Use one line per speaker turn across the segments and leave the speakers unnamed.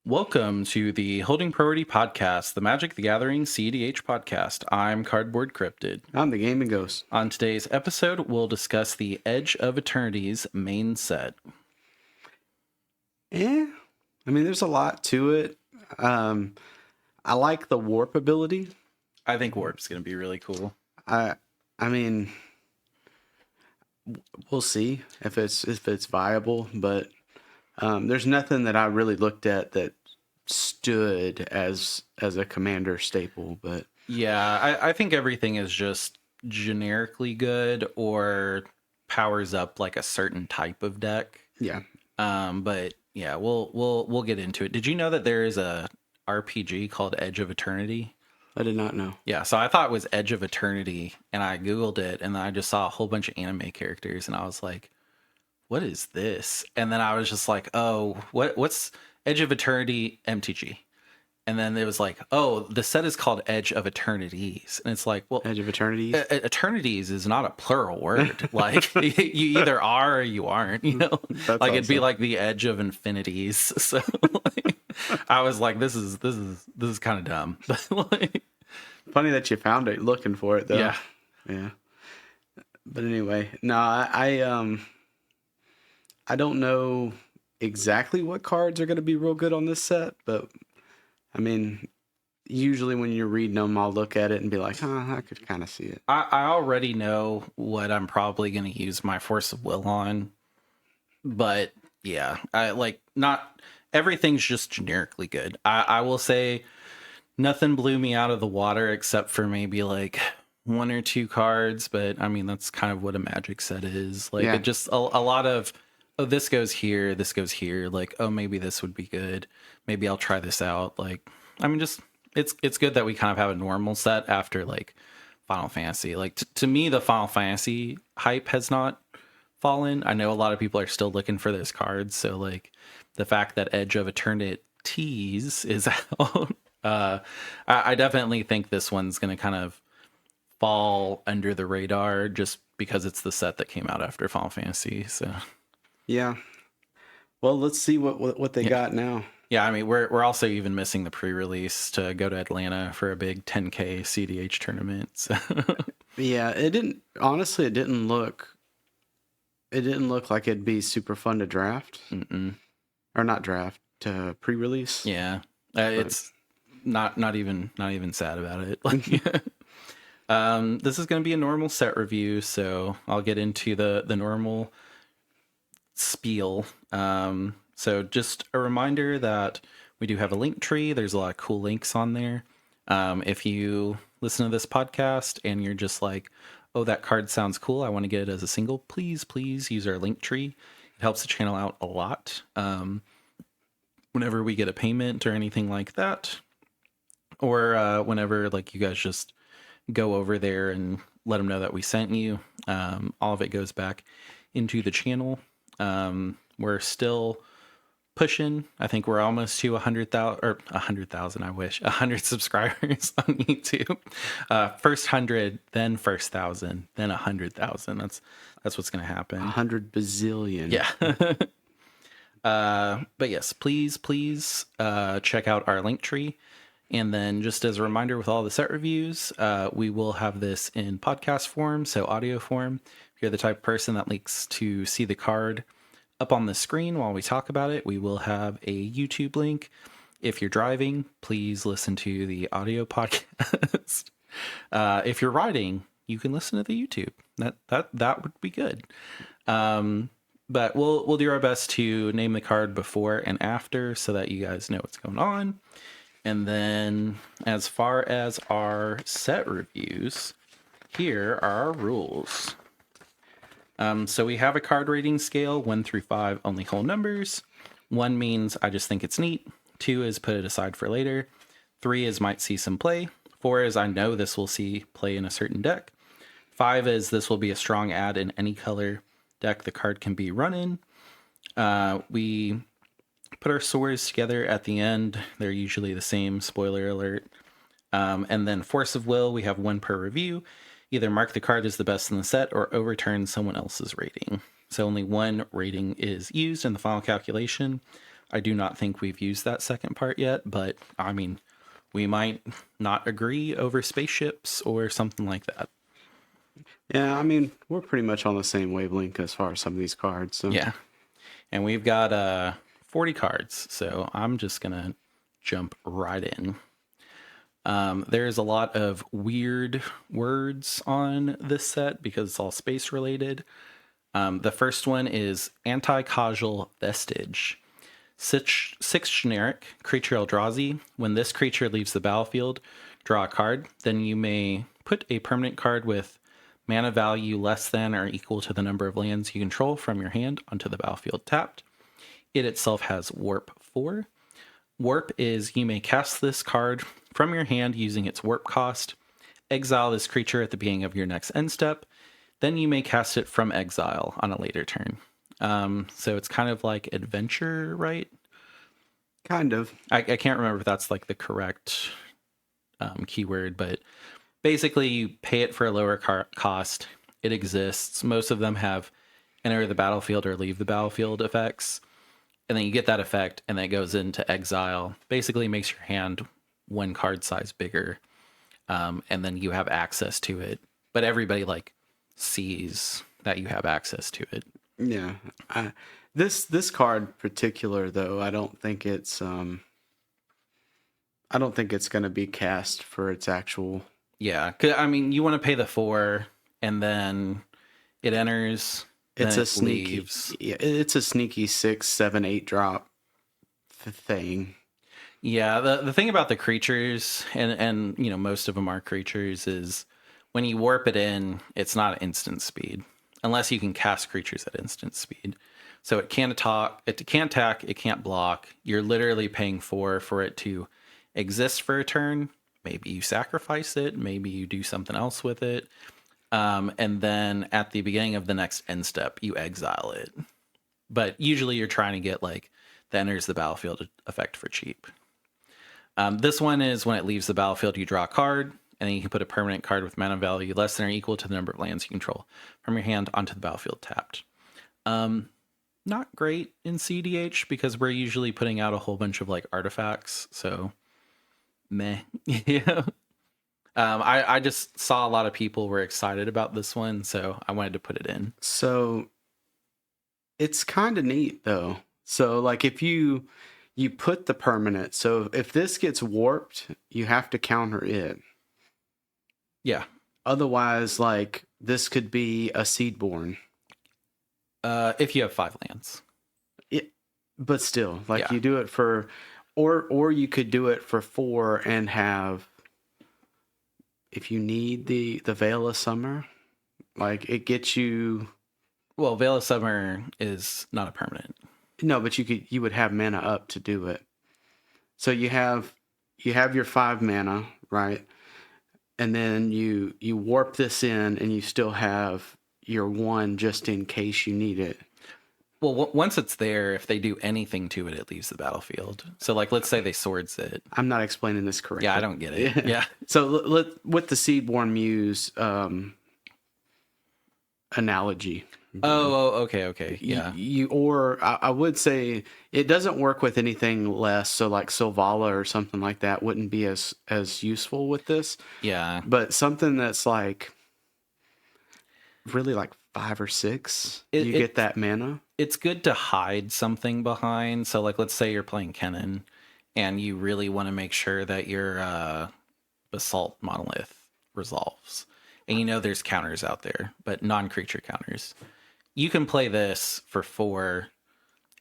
Welcome to the Holding Priority Podcast, the Magic the Gathering CEDH podcast. I'm Cardboard Cryptid.
I'm the Gaming Ghost.
On today's episode, we'll discuss the Edge of Eternities main set.
I mean, there's a lot to it. I like the warp ability.
I think Warp's going to be really cool.
I mean, we'll see if it's viable, but there's nothing that I really looked at that stood as a commander staple. But
yeah, I think everything is just generically good or powers up like a certain type of deck.
yeah,
But yeah, we'll get into it. Did you know that there is a RPG called Edge of Eternity?
I did not know.
Yeah, so I thought it was Edge of Eternity, and I Googled it, and then I just saw a whole bunch of anime characters, and I was like, what is this? And then I was just like, oh, what's Edge of Eternity MTG? And then it was like, oh, the set is called Edge of Eternities. And it's like, well,
Edge of Eternities?
Eternities is not a plural word. Like, you either are or you aren't, you know?
That's
like,
awesome.
It'd be like the Edge of Infinities. So, like, I was like, this is kind of dumb. But, like,
Funny that you found it looking for it, though.
yeah.
Yeah. But anyway, no, I don't know exactly what cards are going to be real good on this set, but I mean, usually when you're reading them, I'll look at it and be like, I could kind of see it.
I already know what I'm probably going to use my Force of Will on, but yeah, not everything's just generically good. I will say nothing blew me out of the water except for maybe like one or two cards, but I mean, that's kind of what a Magic set is. Like,
Yeah.
it just a lot of, oh, this goes here, like, oh, maybe this would be good. Maybe I'll try this out. Like, I mean, just it's good that we kind of have a normal set after like Final Fantasy. Like, to me, the Final Fantasy hype has not fallen. I know a lot of people are still looking for those cards. So like the fact that Edge of Eternities is out, I definitely think this one's going to kind of fall under the radar just because it's the set that came out after Final Fantasy. So
Yeah. Well, let's see what they got now.
yeah, I mean, we're also even missing the pre-release to go to Atlanta for a big 10K CDH tournament. So.
Yeah, it didn't look like it'd be super fun to draft.
Mm-mm.
Or not draft, to pre-release.
Yeah, it's not even sad about it. Like, this is going to be a normal set review, so I'll get into the normal spiel. So just a reminder that we do have a link tree. There's a lot of cool links on there. If you listen to this podcast and you're just like, oh, that card sounds cool, I want to get it as a single, please use our link tree. It helps the channel out a lot. Whenever we get a payment or anything like that, or whenever like you guys just go over there and let them know that we sent you, all of it goes back into the channel. We're still pushing. I think we're almost to 100,000. I wish 100 subscribers on YouTube. First 100, then first 1,000, then 100,000. That's what's gonna happen.
100 bazillion.
Yeah. But yes, please check out our link tree. And then just as a reminder, with all the set reviews, we will have this in podcast form, so audio form. If you're the type of person that likes to see the card up on the screen while we talk about it, we will have a YouTube link. If you're driving, please listen to the audio podcast. If you're riding, you can listen to the YouTube. That would be good. But we'll do our best to name the card before and after so that you guys know what's going on. And then as far as our set reviews, here are our rules. So we have a card rating scale, 1 through 5, only whole numbers. 1 means I just think it's neat. 2 is put it aside for later. 3 is might see some play. 4 is I know this will see play in a certain deck. 5 is this will be a strong add in any color deck the card can be run in. We put our swords together at the end. They're usually the same, spoiler alert. And then Force of Will, we have 1 per review. Either mark the card as the best in the set or overturn someone else's rating. So only 1 rating is used in the final calculation. I do not think we've used that second part yet, but I mean, we might not agree over spaceships or something like that.
Yeah, I mean, we're pretty much on the same wavelength as far as some of these cards. So.
Yeah. And we've got 40 cards, so I'm just going to jump right in. There's a lot of weird words on this set because it's all space related. The first one is Anti-Causal Vestige. Six generic, creature Eldrazi. When this creature leaves the battlefield, draw a card. Then you may put a permanent card with mana value less than or equal to the number of lands you control from your hand onto the battlefield tapped. It itself has Warp 4. Warp is you may cast this card from your hand using its warp cost. Exile this creature at the beginning of your next end step. Then you may cast it from exile on a later turn. So it's kind of like adventure, right?
Kind of.
I can't remember if that's like the correct keyword, but basically you pay it for a lower cost. It exists. Most of them have enter the battlefield or leave the battlefield effects. And then you get that effect and then it goes into exile. Basically makes your hand one card size bigger. And then you have access to it. But everybody like sees that you have access to it.
Yeah. This card particular though, I don't think it's going to be cast for its actual.
Yeah, 'cause, I mean, you want to pay the 4 and then it enters.
It's
then
a sneaky.
leaves.
Yeah, it's a sneaky 6, 7, 8 drop thing.
Yeah, the thing about the creatures, and you know, most of them are creatures, is when you warp it in, it's not instant speed. Unless you can cast creatures at instant speed. So it can't attack, it can't block. You're literally paying 4 for it to exist for a turn. Maybe you sacrifice it, maybe you do something else with it. And then at the beginning of the next end step, you exile it. But usually you're trying to get like the enters the battlefield effect for cheap. This one is when it leaves the battlefield, you draw a card, and then you can put a permanent card with mana value less than or equal to the number of lands you control from your hand onto the battlefield tapped. Not great in CDH because we're usually putting out a whole bunch of like artifacts, so meh. Yeah. I just saw a lot of people were excited about this one, so I wanted to put it in.
So it's kind of neat though. So like if you put the permanent, so if this gets warped, you have to counter it.
Yeah.
Otherwise, like this could be a Seedborn.
If you have 5 lands.
But still, like
Yeah.
you do it for, or you could do it for 4 and have, if you need the Veil of Summer, like it gets you.
Well, Veil of Summer is not a permanent.
No, but you would have mana up to do it. So you have your 5 mana, right? And then you warp this in, and you still have your 1 just in case you need it.
Well, once it's there, if they do anything to it, it leaves the battlefield. So, like, let's say they swords it.
I'm not explaining this correctly.
Yeah, I don't get it. Yeah.
So with the Seedborn Muse analogy.
Okay. Yeah.
I would say it doesn't work with anything less. So like Sylvala or something like that wouldn't be as useful with this.
Yeah.
But something that's like really like 5 or 6, you get that mana.
It's good to hide something behind. So like, let's say you're playing Kennen and you really want to make sure that your Basalt Monolith resolves. And you know there's counters out there, but non-creature counters. You can play this for 4,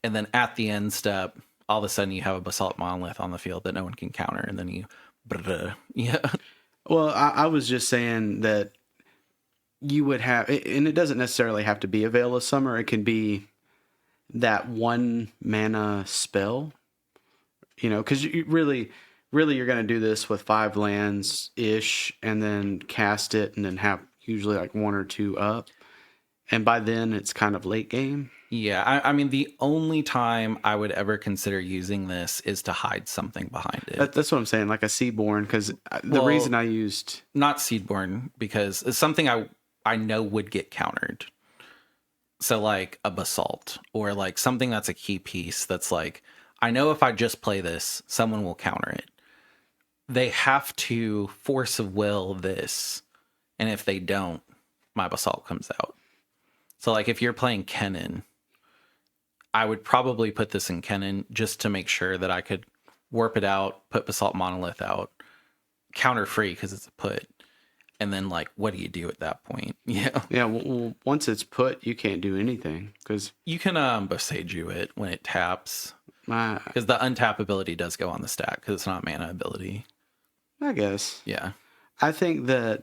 and then at the end step, all of a sudden you have a Basalt Monolith on the field that no one can counter, and then you... Yeah.
Well, I was just saying that you would have... And it doesn't necessarily have to be a Veil of Summer. It can be that 1 mana spell. You know, because you really you're going to do this with 5 lands-ish, and then cast it, and then have usually like 1 or 2 up. And by then, it's kind of late game.
Yeah, I mean, the only time I would ever consider using this is to hide something behind it.
That's what I'm saying, like a Seedborn, because the reason I used...
Not Seedborn, because it's something I know would get countered. So, like, a Basalt, or, like, something that's a key piece that's, like, I know if I just play this, someone will counter it. They have to force of will this, and if they don't, my Basalt comes out. So like if you're playing Kennen, I would probably put this in Kennen just to make sure that I could warp it out, put Basalt Monolith out, counter free because it's a put. And then like, what do you do at that point? Yeah.
Yeah, well, once it's put, you can't do anything because
You can Boseiju it when it taps.
my,
Because the untap ability does go on the stack because it's not mana ability.
I guess.
Yeah.
I think that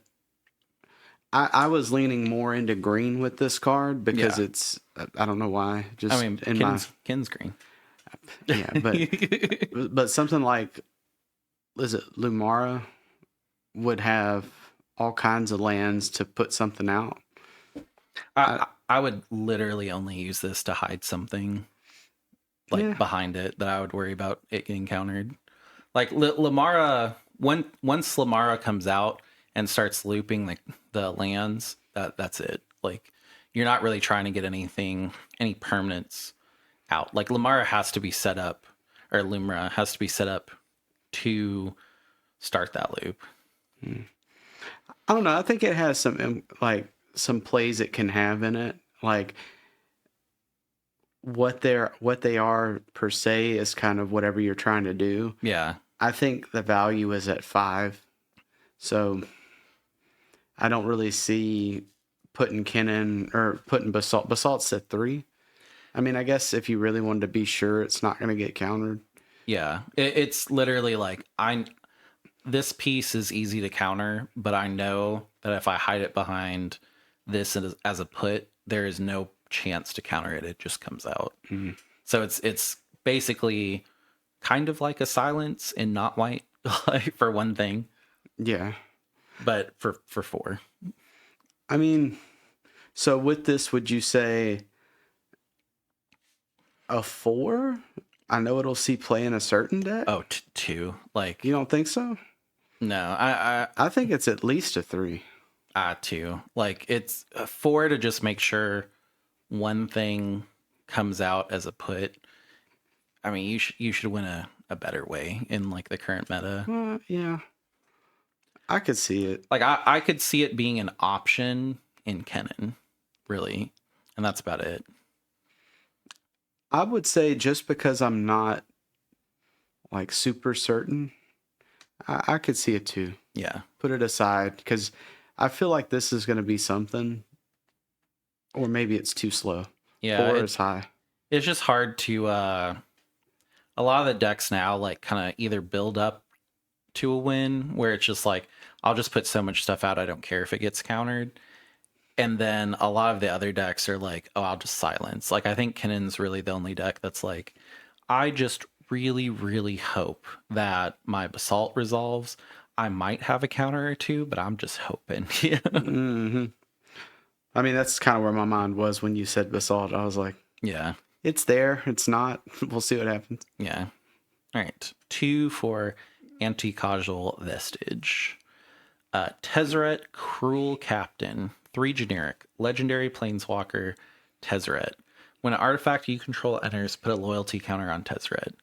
I was leaning more into green with this card because
Yeah.
it's, I don't know why. Just
I mean,
in
Kin's green.
yeah, but something like, is it Lumara would have all kinds of lands to put something out.
I would literally only use this to hide something like behind it that I would worry about it getting countered. Like Lamara, once Lamara comes out and starts looping the lands, that's it. Like you're not really trying to get any permanents out. Like Lamara has to be set up, or Lumra has to be set up to start that loop.
I don't know. I think it has some plays it can have in it. Like what they are per se is kind of whatever you're trying to do.
Yeah.
I think the value is at 5. So I don't really see putting Kennen or putting Basalt. Basalt's at 3. I mean, I guess if you really wanted to be sure it's not going to get countered.
Yeah. It's literally like this piece is easy to counter, but I know that if I hide it behind this as a put, there is no chance to counter it. It just comes out.
Mm-hmm.
So it's basically kind of like a silence in not white for one thing.
Yeah.
But for 4.
I mean, so with this, would you say a 4? I know it'll see play in a certain deck.
Oh, 2. Like
You don't think so?
no,
I think it's at least a 3.
2. Like it's a 4 to just make sure one thing comes out as a put. I mean, you should win a better way in like the current meta.
Yeah. I could see it.
Like I could see it being an option in Kennen, really. And that's about it.
I would say just because I'm not like super certain, I could see it too.
Yeah.
Put it aside because I feel like this is going to be something, or maybe it's too slow.
Yeah.
4 is high.
It's just hard to, a lot of the decks now like kind of either build up to a win where it's just like, I'll just put so much stuff out. I don't care if it gets countered. And then a lot of the other decks are like, oh, I'll just silence. Like, I think Kennen's really the only deck that's like, I just really, really hope that my Basalt resolves. I might have a counter or two, but I'm just hoping.
Mm-hmm. I mean, that's kind of where my mind was when you said Basalt. I was like,
Yeah.
It's there. It's not. We'll see what happens.
Yeah. All right. 2 for Anti-Causal Vestige. Tezzeret, Cruel Captain. 3 generic. Legendary Planeswalker, Tezzeret. When an artifact you control enters, put a loyalty counter on Tezzeret.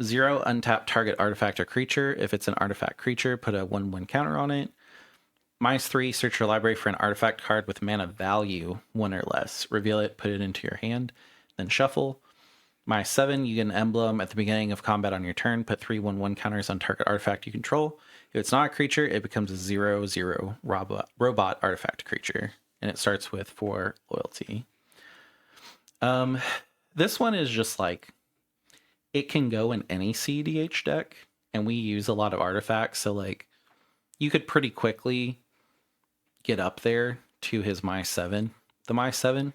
0, untap target artifact or creature. If it's an artifact creature, put a 1/1 counter on it. -3, search your library for an artifact card with mana value 1 or less. Reveal it, put it into your hand, then shuffle. -7, you get an emblem at the beginning of combat on your turn. Put 3 1/1 counters on target artifact you control. If it's not a creature, it becomes a 0/0 robot artifact creature. And it starts with 4 loyalty. This one is just like, it can go in any CDH deck, and we use a lot of artifacts, so like you could pretty quickly get up there to his -7. The -7,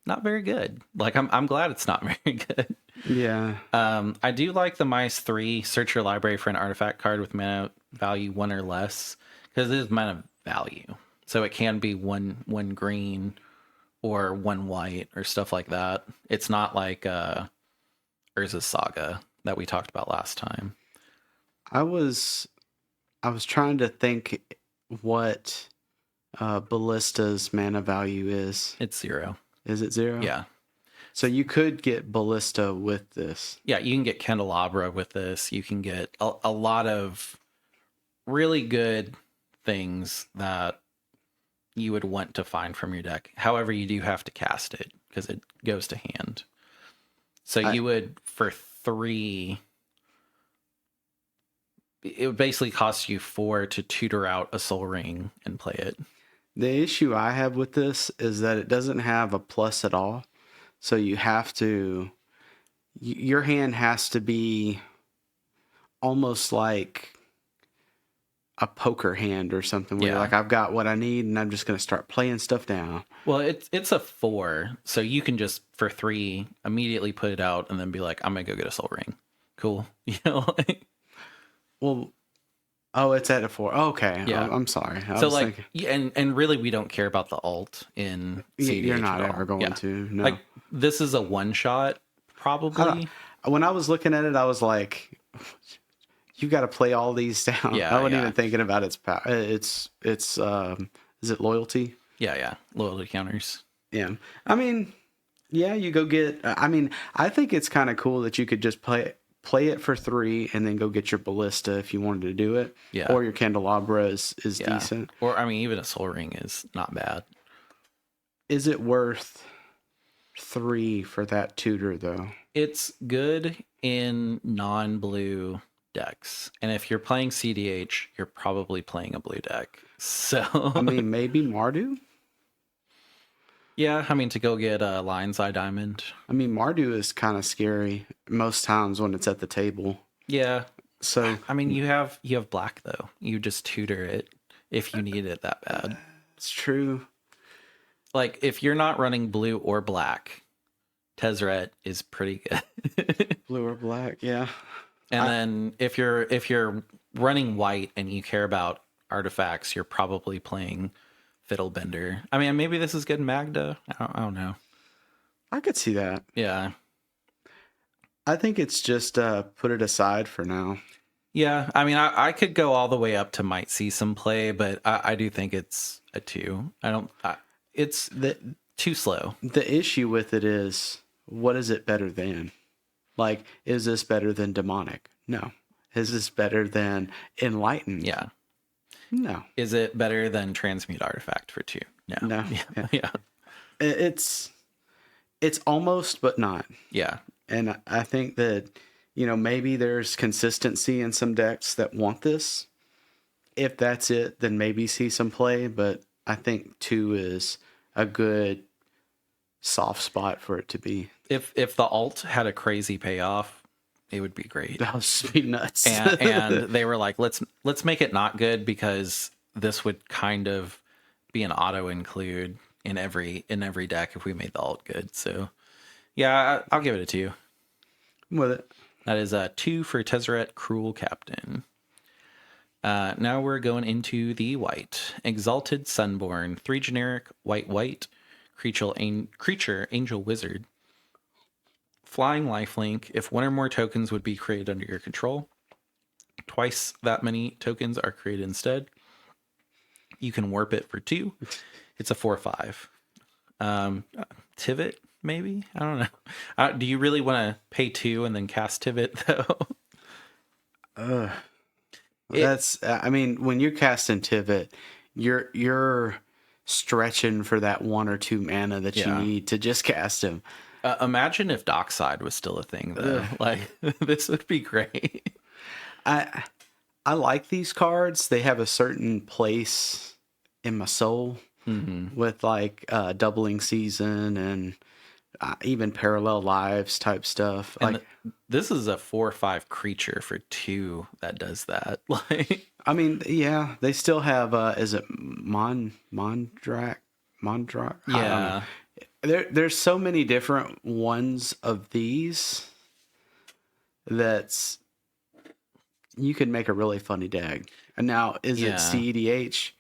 not very good. Like I'm glad it's not very good.
Yeah.
I do like the -3, search your library for an artifact card with mana value 1 or less, because it is mana value. So it can be one green or 1 white or stuff like that. It's not like Urza's Saga that we talked about last time.
I was trying to think what Ballista's mana value is.
It's 0.
Is it 0?
Yeah.
So you could get Ballista with this.
Yeah, you can get Candelabra with this. You can get a lot of really good things that you would want to find from your deck. However, you do have to cast it because it goes to hand. So you would, for 3, it would basically cost you 4 to tutor out a Soul Ring and play it.
The issue I have with this is that it doesn't have a plus at all. So you have to, your hand has to be almost like a poker hand or something where you're like, I've got what I need and I'm just going to start playing stuff down.
Well, it's a 4, so you can just, for 3, immediately put it out and then be like, I'm going to go get a Soul Ring. Cool. You know?
Well, oh, it's at a 4. Oh, okay.
Yeah.
I'm sorry. I
so
was
like,
thinking,
and really we don't care about the alt in CDH
you're not
at all.
ever going to. No.
Like, this is a one-shot, probably.
When I was looking at it, I was like, you got to play all these down.
Yeah,
I wasn't even thinking about its power. It's is it loyalty?
Yeah. Loyalty counters.
Yeah. I mean, yeah, you go get, I mean, I think it's kind of cool that you could just play it for 3 and then go get your Ballista if you wanted to do it.
Yeah.
Or your Candelabra is decent.
Or, I mean, even a Soul Ring is not bad.
Is it worth 3 for that tutor, though?
It's good in non-blue decks. And if you're playing CDH, you're probably playing a blue deck. So
I mean, maybe Mardu?
Yeah, I mean, to go get a Lion's Eye Diamond.
I mean, Mardu is kind of scary most times when it's at the table.
Yeah.
So
I mean, you have black though. You just tutor it if you need it that bad.
It's true.
Like if you're not running blue or black, Tezzeret is pretty good.
Blue or black, yeah.
And then if you're running white and you care about artifacts, you're probably playing Fiddlebender. I mean, maybe this is good in Magda. I don't know.
I could see that.
Yeah.
I think it's just put it aside for now.
Yeah, I mean, I could go all the way up to might see some play, but I do think it's a 2. It's too slow.
The issue with it is, what is it better than? Like, is this better than Demonic? No. Is this better than Enlightened?
Yeah.
No.
Is it better than Transmute Artifact for 2? No. Yeah.
It's almost, but not.
Yeah.
And I think that, maybe there's consistency in some decks that want this. If that's it, then maybe see some play. But I think 2 is a good soft spot for it to be.
If the alt had a crazy payoff, it would be great.
That would be nuts.
and they were like, let's make it not good because this would kind of be an auto include in every deck if we made the alt good. So yeah, I'll give it a 2.
I'm with it.
That is a 2 for Tezzeret Cruel Captain. Now we're going into the white. Exalted Sunborn. 3 generic, white, creature, angel, wizard. Flying lifelink. If 1 or more tokens would be created under your control, twice that many tokens are created instead. You can warp it for 2. It's a 4/5. Tivit, maybe? I don't know. Do you really want to pay 2 and then cast Tivit, though?
I mean, when you're casting Tivit, you're stretching for that 1 or 2 mana that you need to just cast him.
Imagine if Dockside was still a thing, though. Like, this would be great.
I like these cards. They have a certain place in my soul with like Doubling Season and even Parallel Lives type stuff.
And
like
this is a 4/5 creature for 2 that does that. Like,
I mean, yeah, they still have is it Mondrak?
Yeah.
There's so many different ones of these that's you could make a really funny deck. And now, is it CEDH?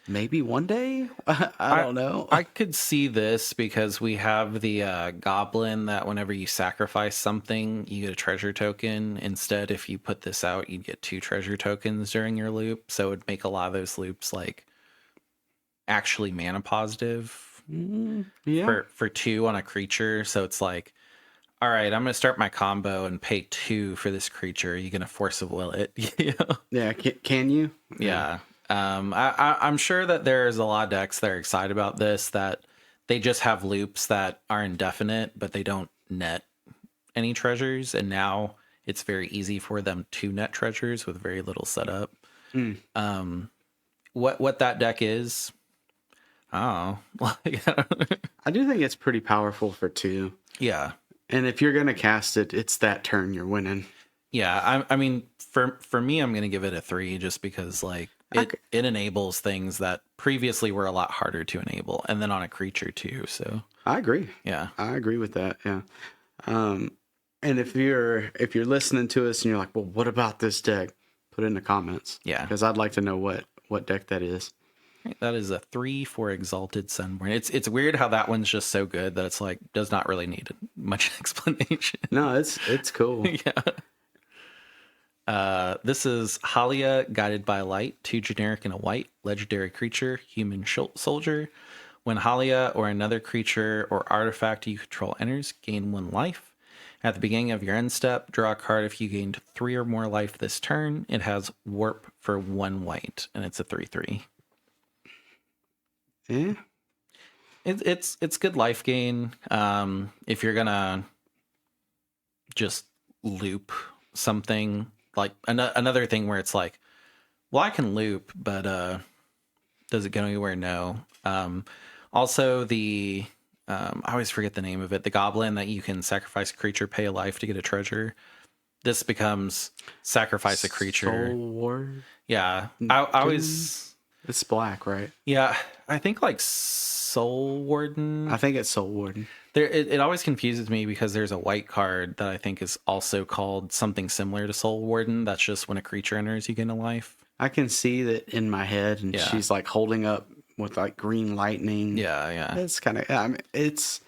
Maybe one day? I don't know.
I could see this because we have the goblin that whenever you sacrifice something, you get a treasure token. Instead, if you put this out, you'd get 2 treasure tokens during your loop. So it would make a lot of those loops like actually mana positive
Yeah.
for 2 on a creature. So it's like, all right, I'm gonna start my combo and pay 2 for this creature. Are you gonna force of will it?
Yeah. Can you?
Yeah. I'm sure that there's a lot of decks that are excited about this, that they just have loops that are indefinite, but they don't net any treasures. And now it's very easy for them to net treasures with very little setup. What that deck is, oh,
I do think it's pretty powerful for 2.
yeah.
And if you're gonna cast it, it's that turn you're winning.
Yeah, I mean, for me, I'm gonna give it a 3 just because like it enables things that previously were a lot harder to enable, and then on a creature too. So
I agree.
yeah,
I agree with that. Yeah. And if you're listening to us and you're like, well, what about this deck? Put it in the comments.
Yeah.
Because I'd like to know what deck that is.
that is a 3 for Exalted Sunborn. It's weird how that one's just so good that it's like does not really need much explanation.
No, it's cool.
Yeah. This is Halia, Guided by Light, 2 generic and a white, legendary creature, human soldier. When Halia or another creature or artifact you control enters, gain 1 life. At the beginning of your end step, draw a card if you gained 3 or more life this turn. It has warp for 1 white, and it's a 3/3.
Yeah.
It's good life gain. If you're gonna just loop something, like another thing where it's like, well, I can loop, but does it go anywhere? No. Also the I always forget the name of it. The goblin that you can sacrifice a creature, pay a life to get a treasure. This becomes sacrifice a creature.
Soul Ward.
Yeah, I always.
It's black, right?
Yeah, I think like Soul Warden.
I think it's Soul Warden.
It always confuses me because there's a white card that I think is also called something similar to Soul Warden. That's just when a creature enters, you gain a life.
I can see that in my head, and she's like holding up with like green lightning.
Yeah.
It's kind of. I mean, it's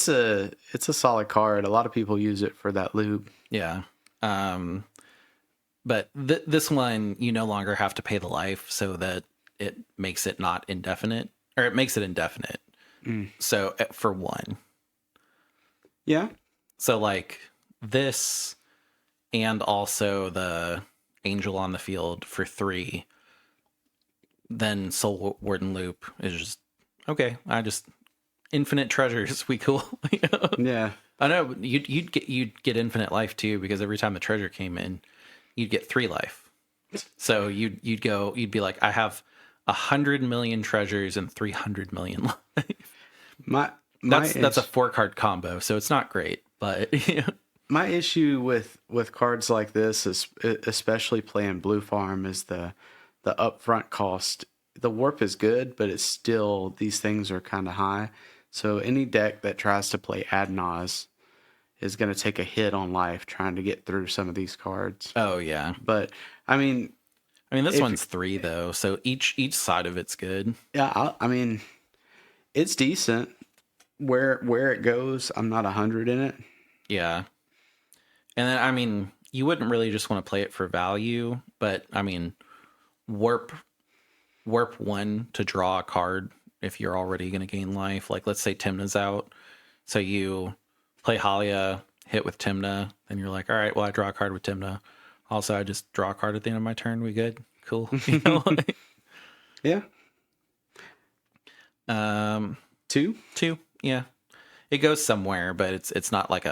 a solid card. A lot of people use it for that loop.
Yeah. But this one, you no longer have to pay the life, so that it makes it not indefinite, or it makes it indefinite. So for 1.
Yeah.
So like this, and also the Angel on the Field for 3. Then Soul Warden loop is just okay. I just infinite treasures. We cool.
Yeah.
I know you'd get infinite life too, because every time the treasure came in, you'd get 3 life. So you'd be like, I have 100 million treasures and 300 million life. That's a 4-card combo, so it's not great, but
my issue with cards like this is, especially playing Blue Farm, is the upfront cost. The warp is good, but it's still, these things are kind of high. So any deck that tries to play ad nause is going to take a hit on life trying to get through some of these cards.
Oh yeah.
But I mean
this one's 3 though, so each side of it's good.
Yeah, I mean, it's decent. Where it goes, I'm not 100 in it.
Yeah. And then, I mean, you wouldn't really just want to play it for value, but I mean, warp 1 to draw a card if you're already going to gain life. Like, let's say Timna's out, so you play Halia, hit with Timna, then you're like, all right, well, I draw a card with Timna. Also, I just draw a card at the end of my turn. We good? Cool.
Yeah. 2.
Yeah. It goes somewhere, but it's not like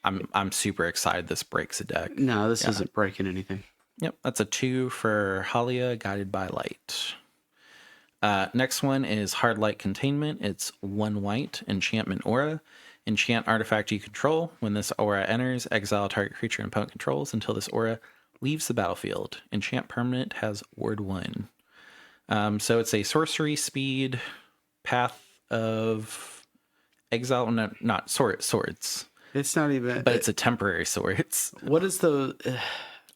I'm super excited this breaks a deck.
No, this isn't breaking anything.
Yep, that's a 2 for Halia, Guided by Light. Next one is Hard Light Containment. It's 1 white, Enchantment Aura. Enchant artifact you control. When this aura enters, exile target creature and opponent controls until this aura leaves the battlefield. Enchant permanent has ward 1. So it's a sorcery speed, Path of Exile. No, not swords.
It's not even.
But it's a temporary swords.
What is the?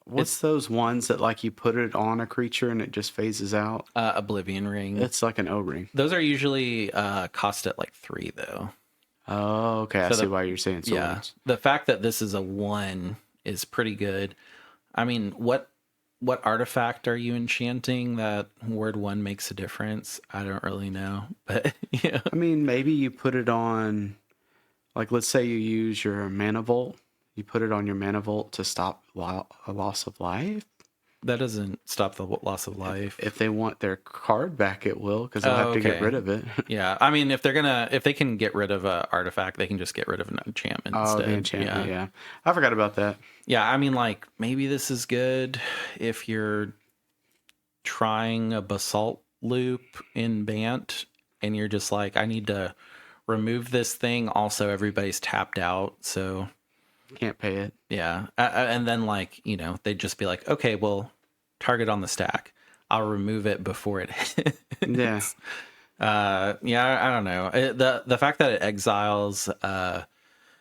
What's those ones that like you put it on a creature and it just phases out?
Oblivion Ring.
It's like an O-ring.
Those are usually cost at like 3 though.
Oh, okay. I see why you're saying swords. Yeah,
the fact that this is a 1 is pretty good. I mean, what what artifact are you enchanting that word 1 makes a difference? I don't really know, but yeah.
I mean, maybe you put it on, like, let's say you use your mana vault. You put it on your mana vault to stop a loss of life.
That doesn't stop the loss of life.
If they want their card back, it will, because they'll have to get rid of it.
Yeah, I mean, if they can get rid of an artifact, they can just get rid of an enchantment instead.
The enchantment, yeah. I forgot about that.
Yeah, I mean, like, maybe this is good if you're trying a basalt loop in Bant and you're just like, I need to remove this thing. Also, everybody's tapped out, so
can't pay it.
Yeah, and then, like, they'd just be like, okay, well, target on the stack. I'll remove it before it hits.
Yeah.
I don't know. The fact that it exiles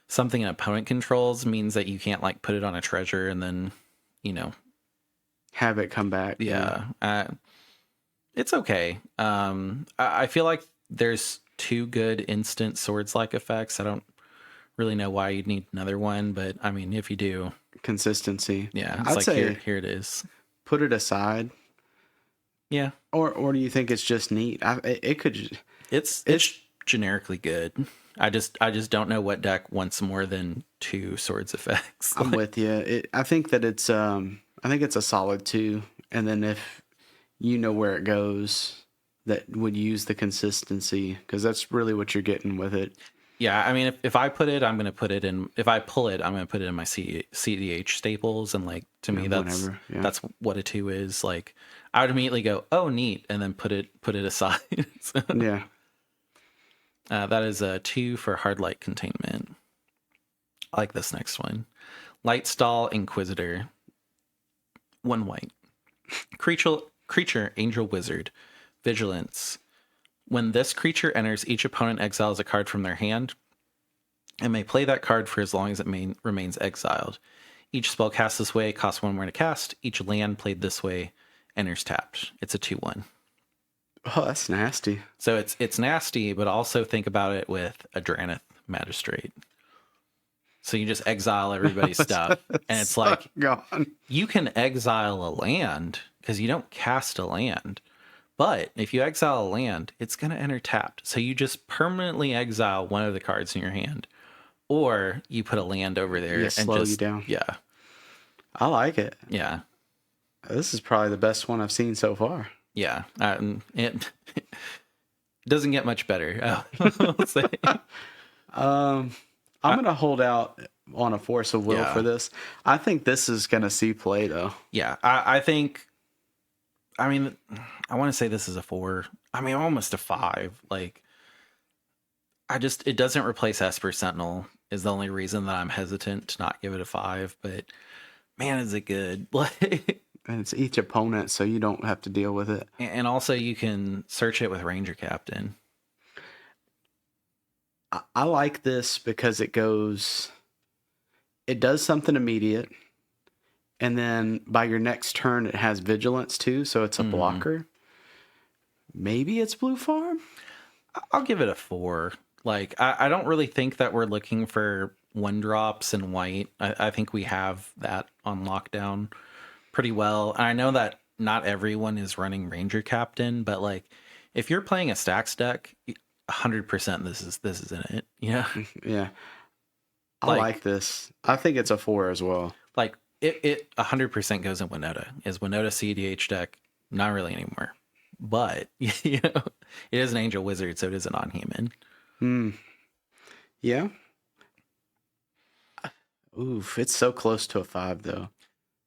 something an opponent controls means that you can't, like, put it on a treasure and then,
have it come back.
Yeah. It's okay. I feel like there's 2 good instant swords-like effects. I don't really know why you'd need another one, but I mean, if you do,
consistency.
Yeah, it's I'd say here it is.
Put it aside.
Yeah.
Or do you think it's just neat? It could.
It's generically good. I just don't know what deck wants more than 2 swords effects.
I'm with you. I think that it's I think it's a solid 2, and then if you know where it goes, that would use the consistency, because that's really what you're getting with it.
Yeah, I mean, if I put it, I'm going to put it in. If I pull it, I'm going to put it in my CDH staples, and, like, to me, that's what a 2 is. Like, I would immediately go, oh, neat, and then put it aside. So,
yeah,
that is a 2 for hard light containment. I like this next one, Lightstall Inquisitor, 1 white, creature, angel wizard, vigilance. When this creature enters, each opponent exiles a card from their hand and may play that card for as long as it remains exiled. Each spell cast this way costs 1 more to cast. Each land played this way enters tapped. It's a 2/1.
Oh, that's nasty.
So it's nasty, but also think about it with a Dranith Magistrate. So you just exile everybody's stuff, and it's like,
gone.
You can exile a land because you don't cast a land. But if you exile a land, it's going to enter tapped. So you just permanently exile one of the cards in your hand. Or you put a land over there and
slow you down.
Yeah.
I like it.
Yeah.
This is probably the best one I've seen so far.
Yeah. It doesn't get much better, I'll say.
I'm going to hold out on a force of will for this. I think this is going to see play, though.
Yeah. I think... I mean, I want to say this is a 4. I mean, almost a 5. Like, it doesn't replace Esper Sentinel is the only reason that I'm hesitant to not give it a 5. But man, is it good? Like,
and it's each opponent, so you don't have to deal with it.
And also, you can search it with Ranger Captain.
I like this because it does something immediate. And then by your next turn, it has vigilance too, so it's a blocker. Maybe it's blue farm?
I'll give it a 4. Like, I don't really think that we're looking for 1-drops in white. I think we have that on lockdown pretty well. And I know that not everyone is running Ranger Captain, but, like, if you're playing a stacks deck, 100% this is in it. Yeah.
Yeah. I like this. I think it's a 4 as well.
Like, It 100% goes in Winota. Is Winota CDH deck? Not really anymore. But, it is an Angel Wizard, so it is a non-human.
Yeah. Oof, it's so close to a 5, though.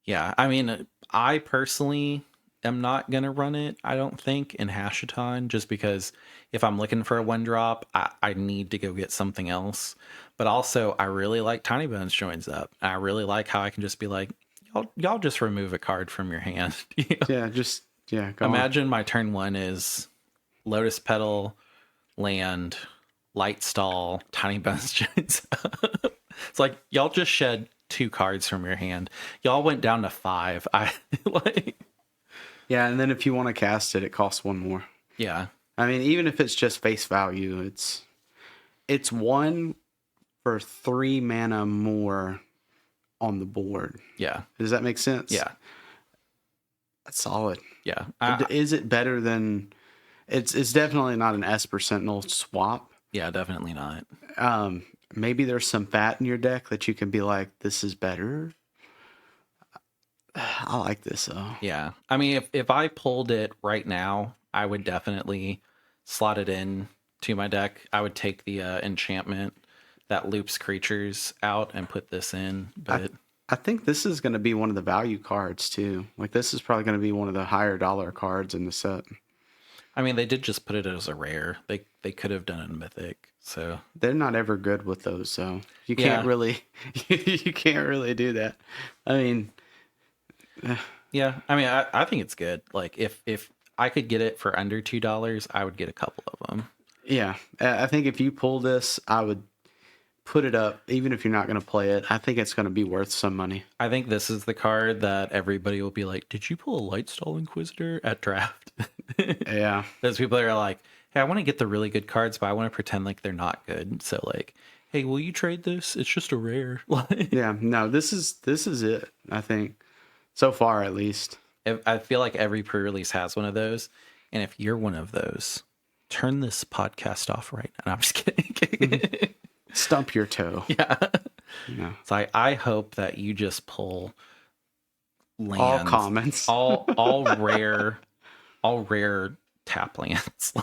Yeah, I mean, I personally am not going to run it, I don't think, in Hashaton, just because if I'm looking for a 1-drop, I need to go get something else. But also, I really like Tiny Bones joins up. I really like how I can just be like, y'all just remove a card from your hand.
Yeah, go
Imagine my turn 1 is Lotus Petal, land, Lightstall, Tiny Bones joins up. It's like, y'all just shed 2 cards from your hand. Y'all went down to 5.
Yeah, and then if you want to cast it, it costs 1 more.
Yeah.
I mean, even if it's just face value, it's 1 for 3 mana more on the board.
Yeah.
Does that make sense?
Yeah.
That's solid.
Yeah.
Is it better than? It's definitely not an Esper Sentinel swap.
Yeah, definitely not.
Maybe there's some fat in your deck that you can be like, this is better. I like this though.
Yeah. I mean, if I pulled it right now, I would definitely slot it in to my deck. I would take the enchantment that loops creatures out and put this in. But
I think this is going to be one of the value cards too. Like this is probably going to be one of the higher dollar cards in the set.
I mean, they did just put it as a rare. They could have done it in mythic. So
they're not ever good with those, so you can't really you can't really do that. I mean,
yeah. I mean, I think it's good. Like if I could get it for under $2, I would get a couple of them.
Yeah, I think if you pull this, I would put it up, even if you're not going to play it. I think it's going to be worth some money.
I think this is the card that everybody will be like, did you pull a Lightstall Inquisitor at draft?
Yeah.
Those people are like, hey, I want to get the really good cards, but I want to pretend like they're not good. So like, hey, will you trade this? It's just a rare.
Yeah, no, this is it, I think. So far, at least.
I feel like every pre-release has one of those. And if you're one of those, turn this podcast off right now. No, I'm just kidding.
Stump your toe.
Yeah.
No.
It's like, I hope that you just pull lands.
All comments.
all rare tap lands.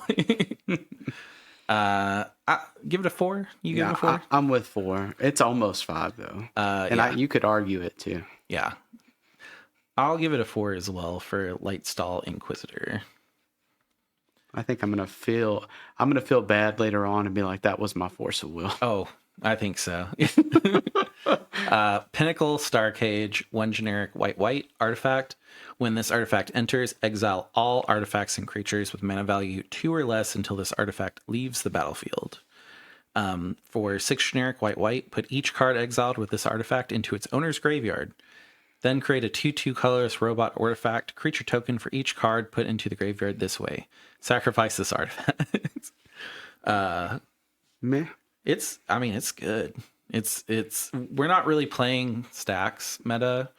Give it a 4. You give it a 4?
I'm with 4. It's almost 5 though. You could argue it too.
Yeah. I'll give it a 4 as well for Lightstall Inquisitor.
I think I'm gonna feel bad later on and be like, that was my force of will.
Oh, I think so. Pinnacle Starcage, 1 generic white artifact. When this artifact enters, exile all artifacts and creatures with mana value 2 or less until this artifact leaves the battlefield. For 6 generic white, put each card exiled with this artifact into its owner's graveyard. Then create a 2/2 colorless robot artifact creature token for each card put into the graveyard this way. Sacrifice this artifact.
Meh.
It's good. It's we're not really playing stacks meta,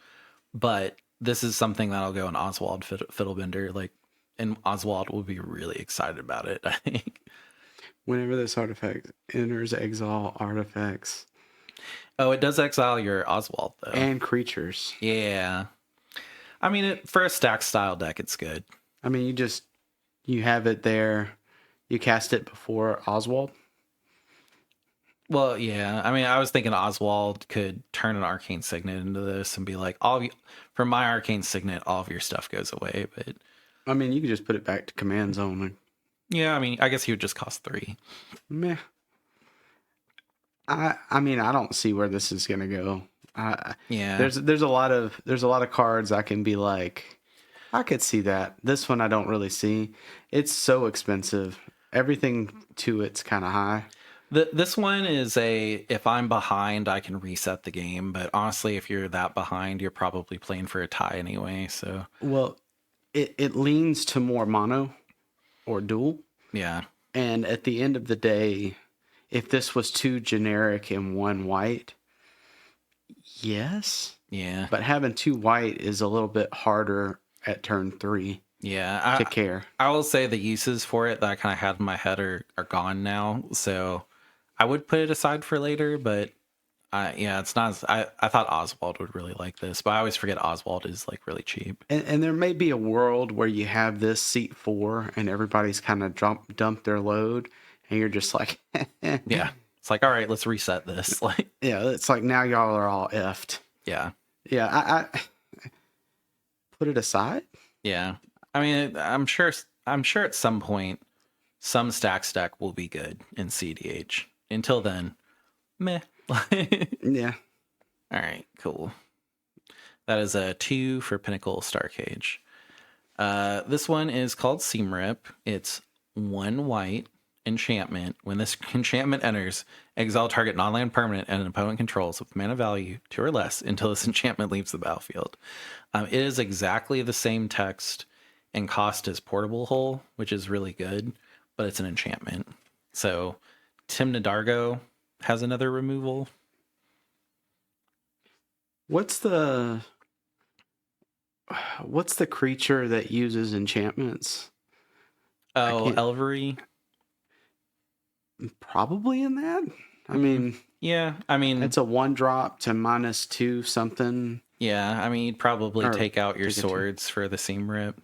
but this is something that'll go in Oswald Fiddlebender. Like, and Oswald will be really excited about it, I think.
Whenever this artifact enters, exile artifacts.
Oh, it does exile your Oswald, though.
And creatures.
Yeah. I mean, for a stack style deck, it's good.
I mean, you have it there. You cast it before Oswald.
Well, yeah. I mean, I was thinking Oswald could turn an Arcane Signet into this and be like, for my Arcane Signet, all of your stuff goes away. But
I mean, you could just put it back to command zone.
Yeah, I mean, I guess he would just cost 3.
Meh. I mean, I don't see where this is gonna go.
Yeah.
There's a lot of cards I can be like, I could see that. This one I don't really see. It's so expensive. Everything to it's kind of high.
This one is if I'm behind, I can reset the game. But honestly, if you're that behind, you're probably playing for a tie anyway. So
well, it leans to more mono or dual.
Yeah.
And at the end of the day, if this was 2 generic and 1 white, yes.
Yeah.
But having 2 white is a little bit harder at turn 3.
Yeah.
To care.
I will say the uses for it that I kind of had in my head are gone now. So I would put it aside for later, but it's not. I thought Oswald would really like this, but I always forget Oswald is like really cheap.
And there may be a world where you have this seat 4 and everybody's kind of dumped their load, and you're just like,
yeah, it's like, all right, let's reset this. Like,
yeah, it's like now y'all are all effed.
Yeah,
yeah. I put it aside.
Yeah, I mean, I'm sure at some point, some stack will be good in CDH. Until then, meh.
Yeah.
All right, cool. That is a 2 for Pinnacle Starcage. This one is called Seam Rip. It's 1 white enchantment. When this enchantment enters, exile target non-land permanent and an opponent controls with mana value 2 or less until this enchantment leaves the battlefield. It is exactly the same text and cost as Portable Hole, which is really good, but it's an enchantment. So Tim Nadargo has another removal.
What's the what's the creature that uses enchantments? I
Oh,
can't.
Elvery.
Probably in that. I mean,
Yeah, I mean,
it's a 1-drop to -2 something.
yeah, I mean, you'd probably
Or
take out your
take a 2.
swords for the seam rip.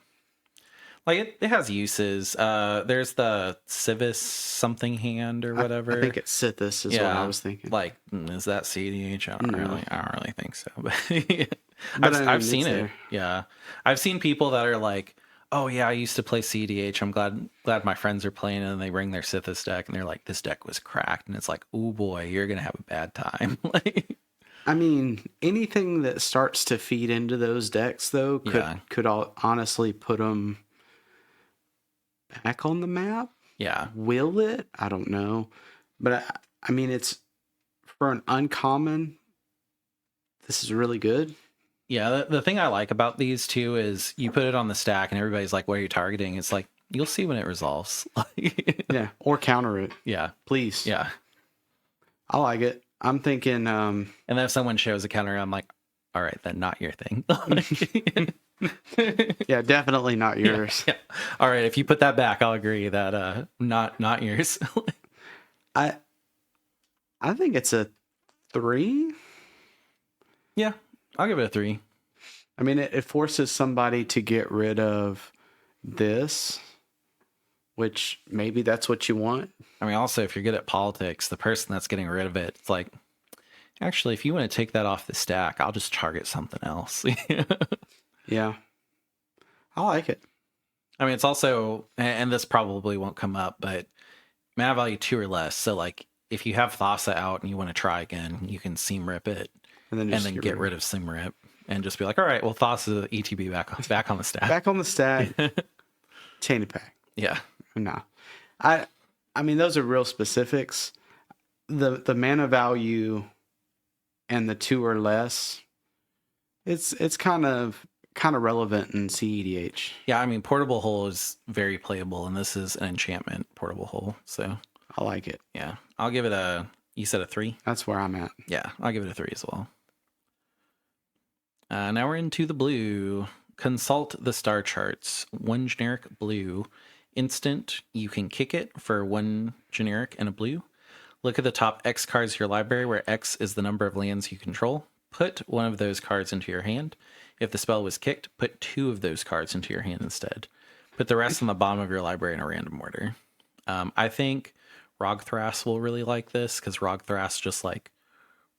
Like it has uses. There's the Civis something hand or
I
whatever.
think it's Sithis is what I
Yeah,
was thinking.
like is that CDH?
No,
I don't really think so. But
but I
I've
mean
seen
it's
it.
there.
Yeah, I've seen people that are like, oh yeah, I used to play CDH. I'm glad my friends are playing, and they bring their Sithis deck, and they're like, this deck was cracked, and it's like, oh boy, you're gonna have a bad time. Like,
I mean, anything that starts to feed into those decks though
yeah,
could honestly put them back on the map.
yeah.
Will it? I don't know, but I mean it's for an uncommon. This is really good.
Yeah, the thing I like about these two is you put it on the stack and everybody's like, what are you targeting? It's like, you'll see when it resolves.
Yeah, or counter it,
Yeah,
please.
yeah.
I like it. I'm thinking.
And then if someone shows a counter, I'm like, all right, then not your thing.
Yeah, definitely not yours.
Yeah. All right, if you put that back, I'll agree that not yours.
I I think it's a 3.
Yeah, I'll give it a 3.
I mean, it forces somebody to get rid of this, which maybe that's what you want.
I mean, also, if you're good at politics, the person that's getting rid of it, it's like, actually, if you want to take that off the stack, I'll just target something else.
Yeah, I like it.
I mean, it's also, and this probably won't come up, but mana value 2 or less. So, like, if you have Thassa out and you want to try again, you can seam rip it
And
and then get rid of seam rip and just be like, all right, well, Thassa ETB back on the stack.
Back on the stack. Chain it back.
Yeah.
No, I mean those are real specifics. The mana value and the 2 or less. It's kind of relevant in CEDH.
Yeah, I mean, Portable Hole is very playable, and this is an enchantment Portable Hole. So,
I like it.
yeah, I'll give it you said a 3?
That's where I'm at.
Yeah, I'll give it a 3 as well. Now we're into the blue. Consult the star charts. 1 generic blue. Instant, you can kick it for 1 generic and a blue. Look at the top X cards of your library, where X is the number of lands you control. Put 1 of those cards into your hand. If the spell was kicked, put 2 of those cards into your hand instead. Put the rest on the bottom of your library in a random order. I think Rogthras will really like this, because Rogthras just like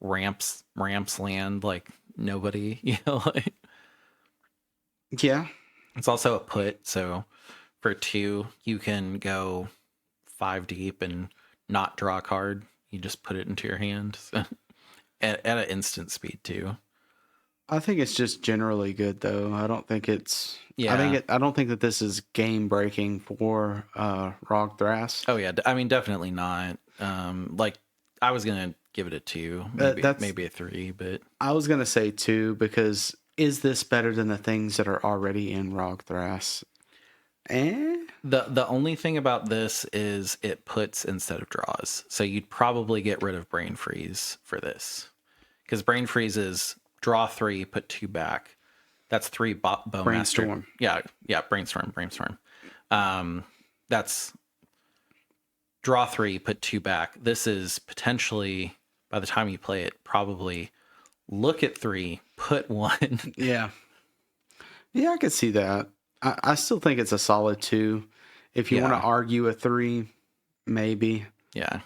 ramps land like nobody. Like,
Yeah.
it's also a put, so for 2 you can go 5 deep and not draw a card. You just put it into your hand. So, at an instant speed too.
I think it's just generally good though. I don't think it's.
Yeah.
I don't think that this is game breaking for Rogthras.
Oh yeah, I mean definitely not. Like I was gonna give it a 2, maybe a 3, but
I was gonna say 2 because is this better than the things that are already in Rogthras?
The only thing about this is it puts instead of draws. So you'd probably get rid of Brain Freeze for this, because Brain Freeze is draw 3, put 2 back. That's 3 Bowmaster.
Brainstorm.
Yeah, Brainstorm. That's draw 3, put 2 back. This is potentially, by the time you play it, probably look at 3, put 1.
Yeah. Yeah, I could see that. I still think it's a solid 2. If you want to argue a 3, maybe.
Yeah.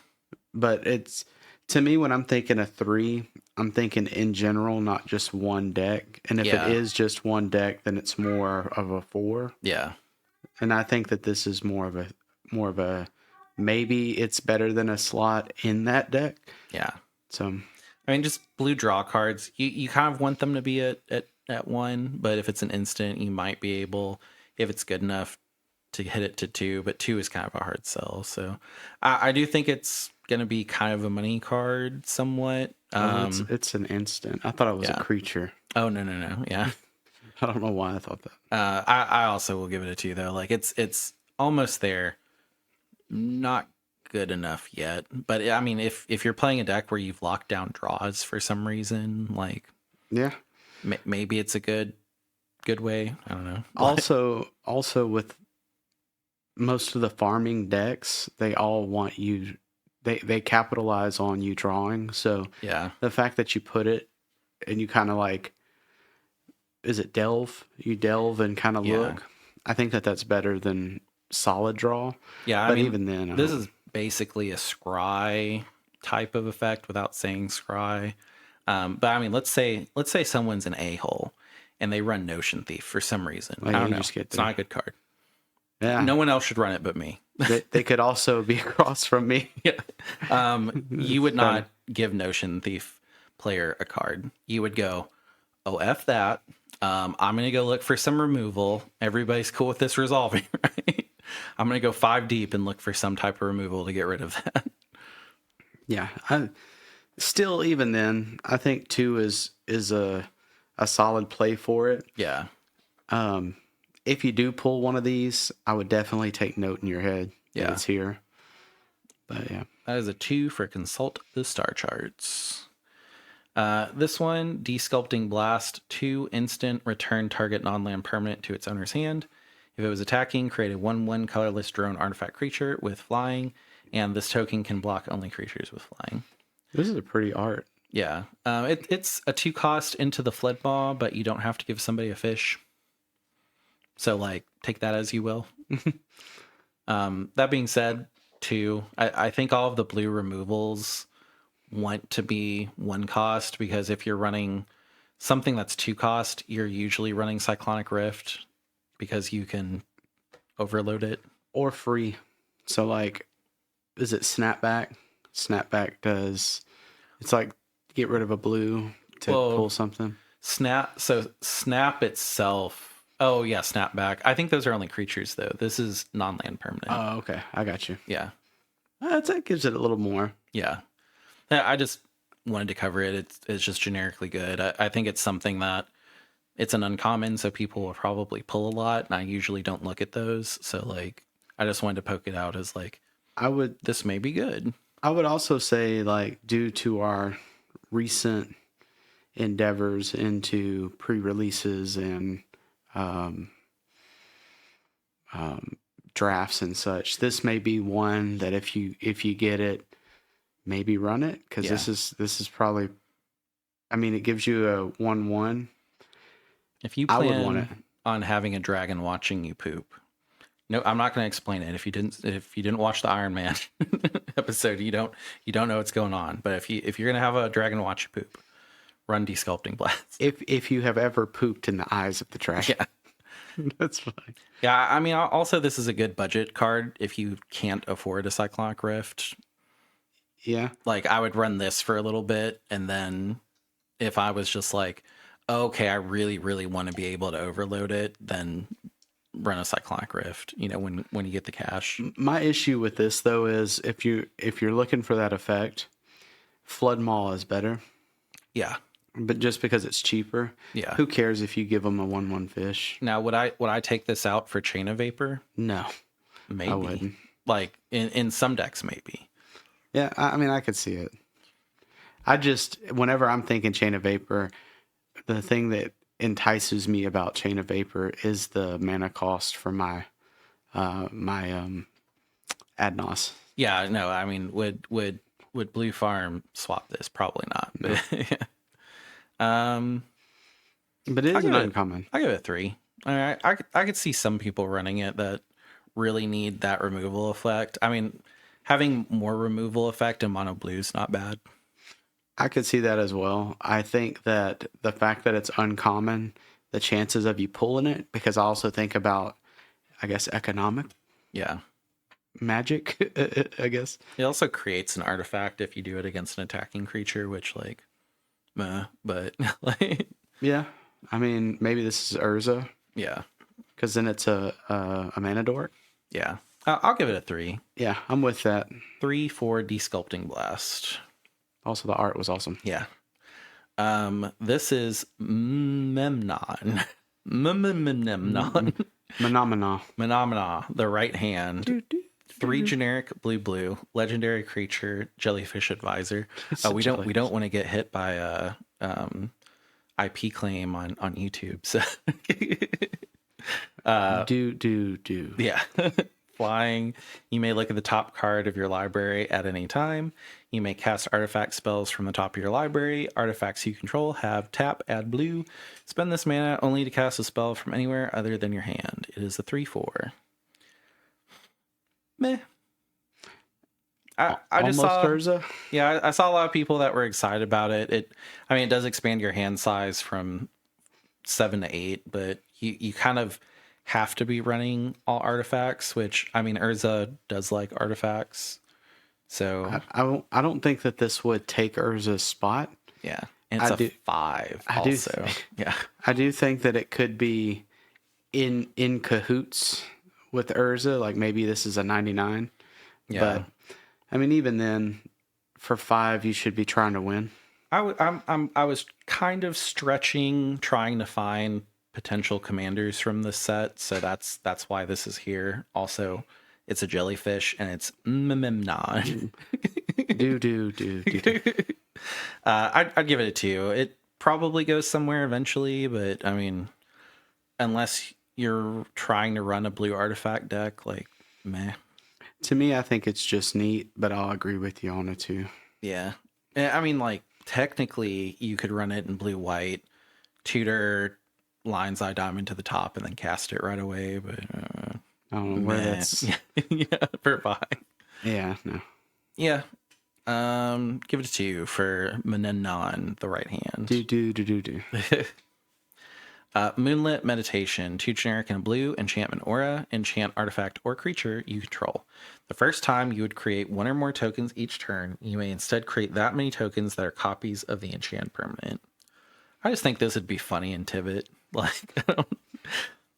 But it's, to me, when I'm thinking a 3, I'm thinking in general, not just one deck. And if it is just one deck, then it's more of a 4.
Yeah.
And I think that this is more of a maybe it's better than a slot in that deck.
Yeah.
So
I mean, just blue draw cards. You kind of want them to be at 1, but if it's an instant, you might be able, if it's good enough, to hit it to 2. But 2 is kind of a hard sell. So I do think it's going to be kind of a money card somewhat.
it's an instant. I thought it was a creature.
Oh no. Yeah.
I don't know why I thought that.
I also will give it a 2 though. Like it's almost there. Not good enough yet, but I mean, if you're playing a deck where you've locked down draws for some reason, like
yeah,
maybe it's a good good way. I don't know.
Also with most of the farming decks, they all want you. They capitalize on you drawing. So
Yeah.
the fact that you put it and you kind of like, is it delve? You delve and kind of
Yeah.
look. I think that's better than solid draw.
Yeah, I
But
mean,
even then,
this is basically a scry type of effect without saying scry. But I mean, let's say someone's an a-hole and they run Notion Thief for some reason.
Well,
I
yeah,
don't
you
know.
just get
It's not
there.
a good card.
Yeah.
No one else should run it but me.
They could also be across from me.
Yeah. You would not give Notion Thief player a card. You would go, oh, F that. I'm going to go look for some removal. Everybody's cool with this resolving, right? I'm going to go 5 deep and look for some type of removal to get rid of that.
Yeah. Still, even then, I think 2 is a solid play for it.
Yeah.
If you do pull one of these, I would definitely take note in your head that it's here. But yeah.
That is a 2 for Consult the Star Charts. This one, Desculpting Blast, 2 instant, return target non-land permanent to its owner's hand. If it was attacking, create a 1/1 colorless drone artifact creature with flying, and this token can block only creatures with flying.
This is a pretty art.
Yeah. It's a 2 cost into the Flood Maw, but you don't have to give somebody a fish. So, like, take that as you will. That being said, too, I think all of the blue removals want to be 1 cost, because if you're running something that's 2 cost, you're usually running Cyclonic Rift because you can overload it.
Or free. So, like, is it Snapback? Snapback does... It's like get rid of a blue to pull something.
Snap itself... Oh, yeah, Snapback. I think those are only creatures, though. This is non-land permanent.
Oh, okay. I got you.
Yeah.
That gives it a little more.
Yeah. I just wanted to cover it. It's just generically good. I think it's something that it's an uncommon, so people will probably pull a lot, and I usually don't look at those. So, like, I just wanted to poke it out as, like, this may be good.
I would also say, like, due to our recent endeavors into pre-releases and drafts and such, this may be one that if you get it, maybe run it, because this is probably, I mean, it gives you a 1/1.
If you plan on having a dragon watching you poop, no, I'm not going to explain it. If you didn't watch the Iron Man episode, you don't know what's going on. But if you're going to have a dragon watch you poop, run Desculpting Blast.
If you have ever pooped in the eyes of the dragon.
Yeah.
That's fine.
Yeah, I mean, also this is a good budget card if you can't afford a Cyclonic Rift.
Yeah.
Like, I would run this for a little bit, and then if I was just like, okay, I really, really want to be able to overload it, then run a Cyclonic Rift, when you get the cash.
My issue with this, though, is if you're looking for that effect, Flood Maw is better.
Yeah.
But just because it's cheaper,
yeah.
Who cares if you give them a 1/1 fish?
Now, would I take this out for Chain of Vapor?
No,
maybe.
I wouldn't.
Like in some decks, maybe.
Yeah, I mean, I could see it. Whenever I'm thinking Chain of Vapor, the thing that entices me about Chain of Vapor is the mana cost for my Adnos.
Yeah, no, I mean, would Blue Farm swap this? Probably not. But yeah.
But it is an uncommon.
I give it a 3. I could see some people running it that really need that removal effect. I mean, having more removal effect in mono blue is not bad.
I could see that as well. I think that the fact that it's uncommon, the chances of you pulling it, because I also think about, I guess, economic.
Yeah.
Magic, I guess.
It also creates an artifact if you do it against an attacking creature, which, like, but like,
yeah, I mean, maybe this is Urza.
Yeah,
because then it's a mana dork.
Yeah, I'll give it a 3.
Yeah, I'm with that.
3 for Desculpting Blast.
Also, the art was awesome.
Yeah. This is Memnon. Menomina, the right hand. 3 generic blue legendary creature, jellyfish advisor. We don't want to get hit by IP claim on YouTube. So
Do.
yeah. Flying. You may look at the top card of your library at any time. You may cast artifact spells from the top of your library. Artifacts you control have tap, add blue. Spend this mana only to cast a spell from anywhere other than your hand. It is a 3/4. Meh. I just
Almost
saw,
Urza.
yeah, I saw a lot of people that were excited about it. I mean, it does expand your hand size from 7 to 8, but you kind of have to be running all artifacts, which, I mean, Urza does like artifacts. So
I don't think that this would take Urza's spot.
yeah, and it's
I
a
do-
5
I do
also. Yeah.
I do think that it could be in cahoots with Urza. Like maybe this is a 99.
Yeah.
But I mean, even then, for 5, you should be trying to win.
I was kind of stretching, trying to find potential commanders from this set, so that's why this is here. Also, it's a jellyfish and it's Memnon.
Do.
I'd give it a 2. It probably goes somewhere eventually, but I mean, unless you're trying to run a blue artifact deck, like, meh.
To me, I think it's just neat, but I'll agree with you on it too.
Yeah. I mean, like, technically, you could run it in blue-white, tutor Lion's Eye Diamond to the top, and then cast it right away, but
I don't know where
meh.
that's.
Yeah, for 5.
Yeah, no.
Yeah. Give it a 2 for Menenon, the right hand.
Do.
Moonlit Meditation, 2 generic and a blue, enchantment aura, enchant artifact or creature you control. The first time you would create 1 or more tokens each turn, you may instead create that many tokens that are copies of the enchant permanent. I just think this would be funny in Tivit. Like,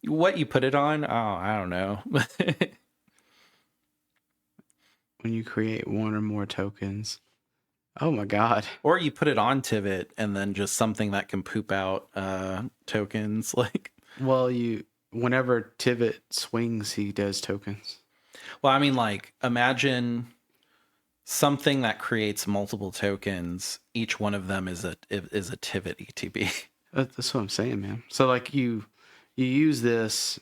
what you put it on? Oh, I don't know.
When you create 1 or more tokens. Oh my god.
Or you put it on Tivit and then just something that can poop out tokens. Like,
Well, whenever Tivit swings, he does tokens.
well, I mean, like, imagine something that creates multiple tokens. Each one of them is a Tivit ETB.
That's what I'm saying, man. So like you use this,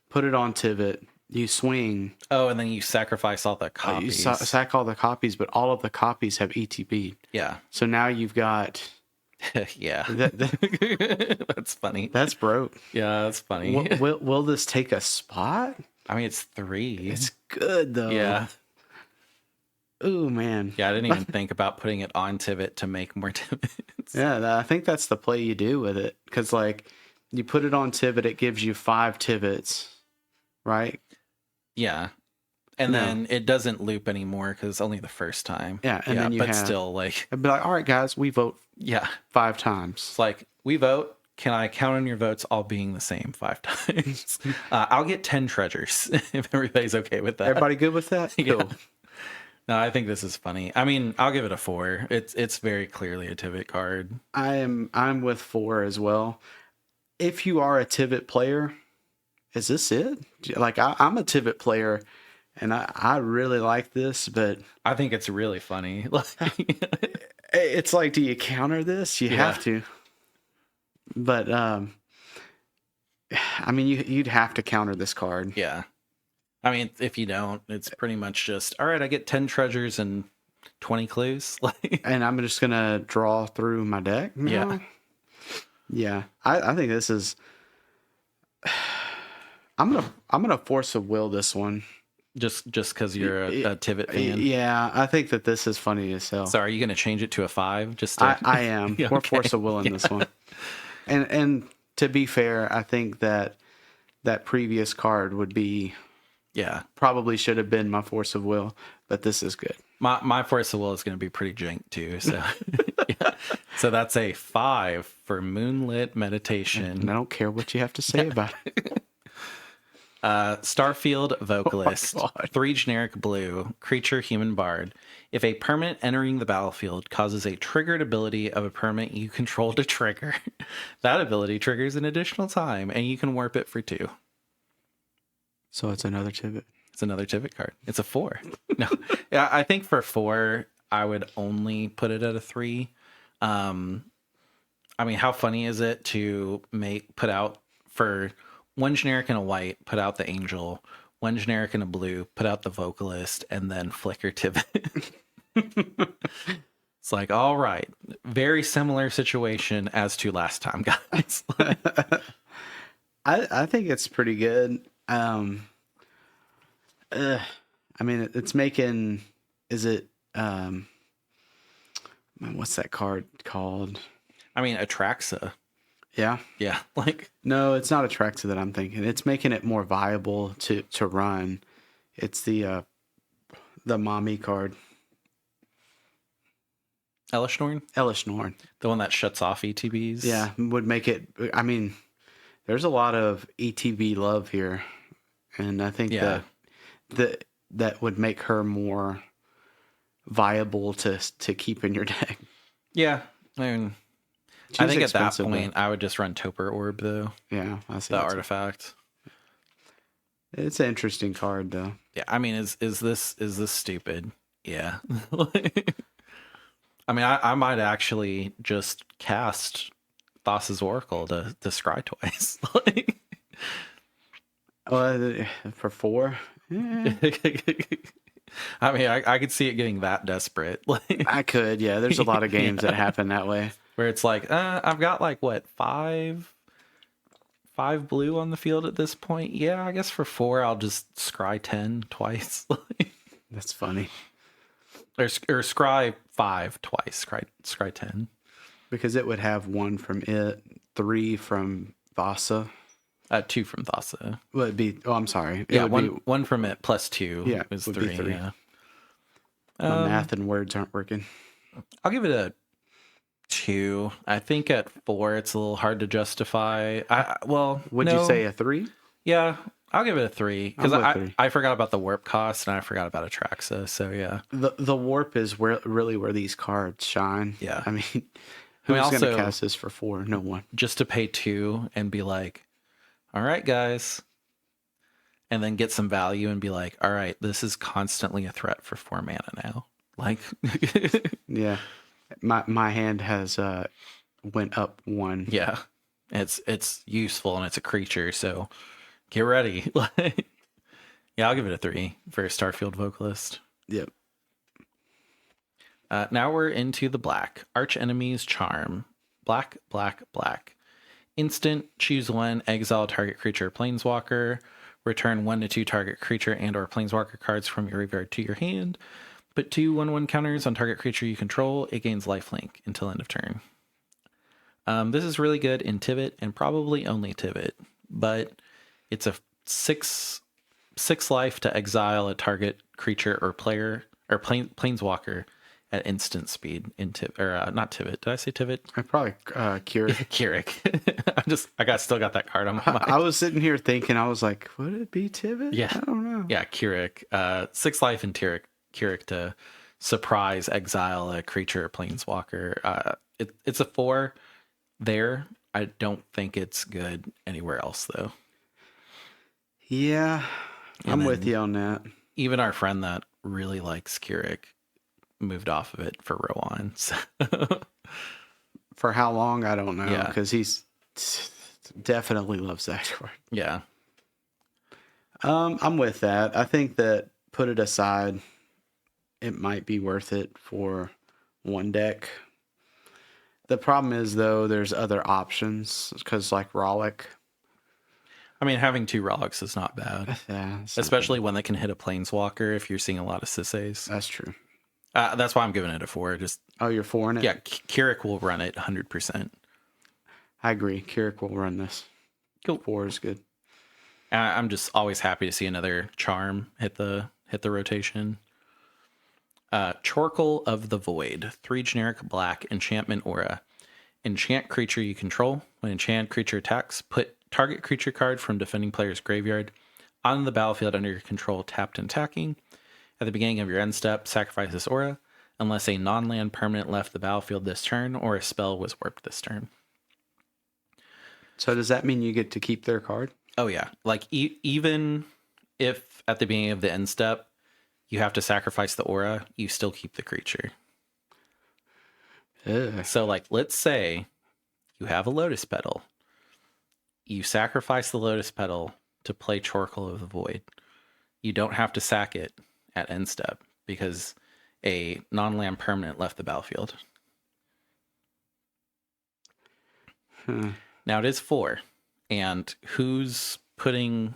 put it on Tivit, you swing.
Oh, and then you sacrifice all the
You
copies.
sack all the copies, but all of the copies have ETB.
Yeah.
So now you've got.
Yeah. That's funny.
That's broke.
Yeah, that's funny.
Will this take a spot?
I mean, it's 3.
It's good though.
Yeah.
Ooh, man.
Yeah, I didn't even think about putting it on Tivit to make more Tivits.
Yeah, I think that's the play you do with it. Because, like, you put it on Tivit, it gives you 5 Tivits, right?
Yeah. And then it doesn't loop anymore because only the first time.
Yeah, and then you
but
have-
still, like,
I'd be like, all right, guys, we vote
yeah.
5 times.
It's like, we vote. Can I count on your votes all being the same 5 times? I'll get 10 treasures if everybody's okay with that.
Everybody good with that?
Yeah.
Cool.
No, I think this is funny. I mean, I'll give it a 4. It's very clearly a Tivit card.
I'm with 4 as well. If you are a Tivit player, is this it? Like, I'm a Tivit player, and I really like this, but
I think it's really funny. Like,
it's like, do you counter this? You have to. But I mean, you'd have to counter this card.
yeah. I mean, if you don't, it's pretty much just, all right, I get 10 treasures and 20 clues. Like,
And I'm just gonna draw through my deck now? Yeah. I think this is. I'm gonna force a will this one.
just because you're a Tivit fan.
Yeah, I think that this is funny as hell.
So are you going to change it to a 5? Just to...
I am.
Yeah,
We're
okay.
force a will in this one. And to be fair, I think that previous card would be probably should have been my force of will, but this is good.
My force of will is going to be pretty jank too. So yeah. So that's a 5 for Moonlit Meditation.
And I don't care what you have to say about it.
Starfield Vocalist,
Oh my God.
3 generic blue, creature human bard. If a permanent entering the battlefield causes a triggered ability of a permanent you control to trigger, that ability triggers an additional time, and you can warp it for 2.
So it's another Tivit.
It's another Tivit card. It's a 4. No, yeah, I think for 4, I would only put it at a 3. I mean, how funny is it to put out for one generic and a white, put out the angel, one generic and a blue, put out the vocalist, and then flicker Tivit. It's like, all right, very similar situation as to last time, guys.
I think it's pretty good. I mean, it's making. Is it? What's that card called?
I mean, Atraxa.
Yeah.
Yeah, like
No, it's not Atraxa that I'm thinking. It's making it more viable to run. It's the mommy card.
Elishnorn,
Elishnorn.
the one that shuts off ETBs.
Yeah, would make it. I mean, there's a lot of ETB love here, and I think that would make her more viable to keep in your deck.
Yeah, I mean,
She's
I think at that
expensive,
point I would just run Toper Orb though.
Yeah, I see
The
that too.
artifact.
It's an interesting card though.
Yeah, I mean, is this stupid? Yeah. I mean, I might actually just cast Thassa's Oracle to scry twice.
For 4,
I mean, I could see it getting that desperate.
I could. Yeah, there's a lot of games that happen that way.
Where it's like, I've got like what, five blue on the field at this point. Yeah, I guess for 4 I'll just scry 10 twice.
That's funny.
Or scry 5 twice. Scry 10.
Because it would have 1 from it, 3 from Thassa.
2 from Thassa.
Well, it'd be. Oh, I'm sorry.
Yeah, one from it plus 2
Yeah,
is
would
3.
be 3.
Yeah.
My math and words aren't working.
I'll give it a 2. I think at 4 it's a little hard to justify.
Would you say a 3?
Yeah, I'll give it a 3 because
I'll go 3.
I forgot about the warp cost and I forgot about Atraxa. So yeah,
The warp is really where these cards shine.
Yeah.
I mean, who's going
also-
to cast this for 4? No one.
just to pay 2 and be like, all right, guys, and then get some value and be like, all right, this is constantly a threat for 4 mana now. Like,
Yeah, my hand has went up 1.
yeah, it's useful and it's a creature, so get ready. Yeah, I'll give it a 3 for a Starfield Vocalist.
Yep.
Now we're into the black. Arch Enemy's Charm. Black, black, black. Instant, choose 1, exile target creature or planeswalker. Return 1 to 2 target creature and or planeswalker cards from your graveyard to your hand. Put 2 1/1 counters on target creature you control. It gains lifelink until end of turn. This is really good in Tivit and probably only Tivit, but it's a 6 life to exile a target creature or player or planeswalker at instant speed in Tivit, or not Tivit. Did I say Tivit?
I probably Keurig.
Keurig. I still got that card on my mind.
I was sitting here thinking, I was like, would it be Tivit?
Yeah.
I don't know.
Yeah, Keurig. 6 life in Keurig to surprise exile a creature or planeswalker. It's a 4 there. I don't think it's good anywhere else though.
Yeah, I'm with you on that.
Even our friend that really likes Keurig moved off of it for Rowan. So.
For how long, I don't know.
Yeah.
Because he's definitely loves that card.
Yeah.
I'm with that. I think that put it aside, it might be worth it for one deck. The problem is, though, there's other options because, like Rollick.
I mean, having 2 Rollicks is not bad.
Yeah.
Especially when they can hit a planeswalker if you're seeing a lot of Sisseys.
That's true.
That's why I'm giving it a 4. Just
you're 4 in it?
Yeah, Keurig will run it 100%.
I agree. Keurig will run this.
Cool.
4 is good.
I'm just always happy to see another charm hit the rotation. Chorkle of the Void. 3 generic black enchantment aura. Enchant creature you control. When enchanted creature attacks, put target creature card from defending player's graveyard on the battlefield under your control, tapped and attacking. At the beginning of your end step, sacrifice this aura unless a non-land permanent left the battlefield this turn or a spell was warped this turn.
So does that mean you get to keep their card?
Oh yeah, like even if at the beginning of the end step you have to sacrifice the aura, you still keep the creature.
Ugh.
So like, let's say You have a Lotus Petal. You sacrifice the Lotus Petal to play Chorkle of the Void. You don't have to sack it at end step because a non-land permanent left the battlefield. Now it is 4, and who's putting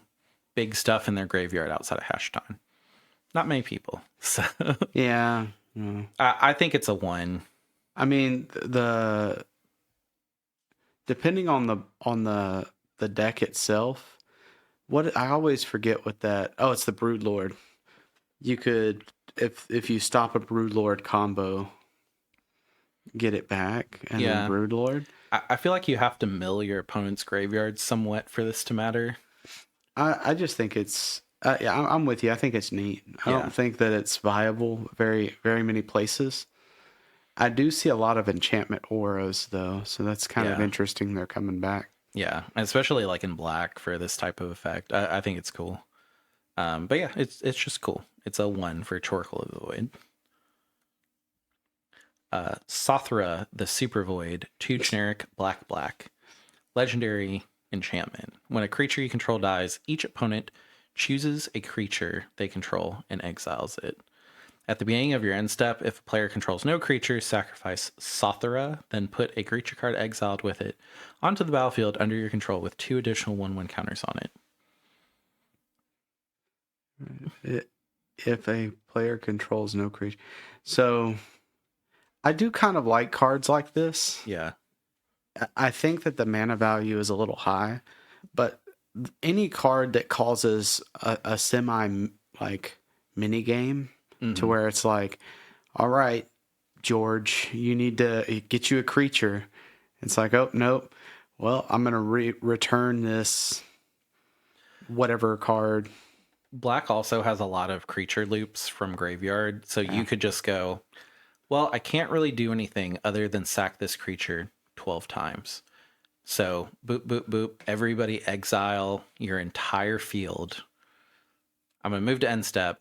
big stuff in their graveyard outside of Hash Time? Not many people. So
Yeah.
I think it's a 1.
I mean, depending on the deck itself, what I always forget what that. Oh, it's the Broodlord. You could, if you stop a Broodlord combo, get it back and then Broodlord.
I feel like you have to mill your opponent's graveyard somewhat for this to matter.
I just think it's yeah, I'm with you. I think it's neat. I don't think that it's viable very many places. I do see a lot of enchantment auras though, so that's kind of interesting. They're coming back.
Yeah, especially like in black for this type of effect. I think it's cool. But yeah, it's just cool. It's a 1 for Chorkle of the Void. Sothra, the Super Void, 2 generic black. Legendary enchantment. When a creature you control dies, each opponent chooses a creature they control and exiles it. At the beginning of your end step, if a player controls no creatures, sacrifice Sothra, then put a creature card exiled with it onto the battlefield under your control with 2 additional 1/1 counters on
it. If a player controls no creature. So I do kind of like cards like this.
Yeah.
I think that the mana value is a little high, but any card that causes a semi like mini game to where it's like, all right, George, you need to get you a creature. It's like, oh, nope. Well, I'm going to return this whatever card.
Black also has a lot of creature loops from graveyard, so you could just go, well, I can't really do anything other than sack this creature 12 times. So, boop, boop, boop, everybody exile your entire field. I'm going to move to end step.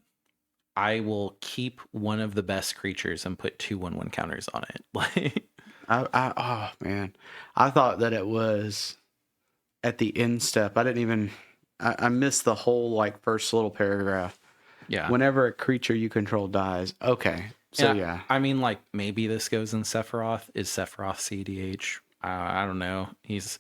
I will keep one of the best creatures and put 2 1/1 counters on it. Like,
oh, man. I thought that it was at the end step. I didn't even... I missed the whole like first little paragraph.
Yeah.
Whenever a creature you control dies. Okay. So yeah.
I mean, like maybe this goes in Sephiroth. Is Sephiroth CDH? I don't know. He's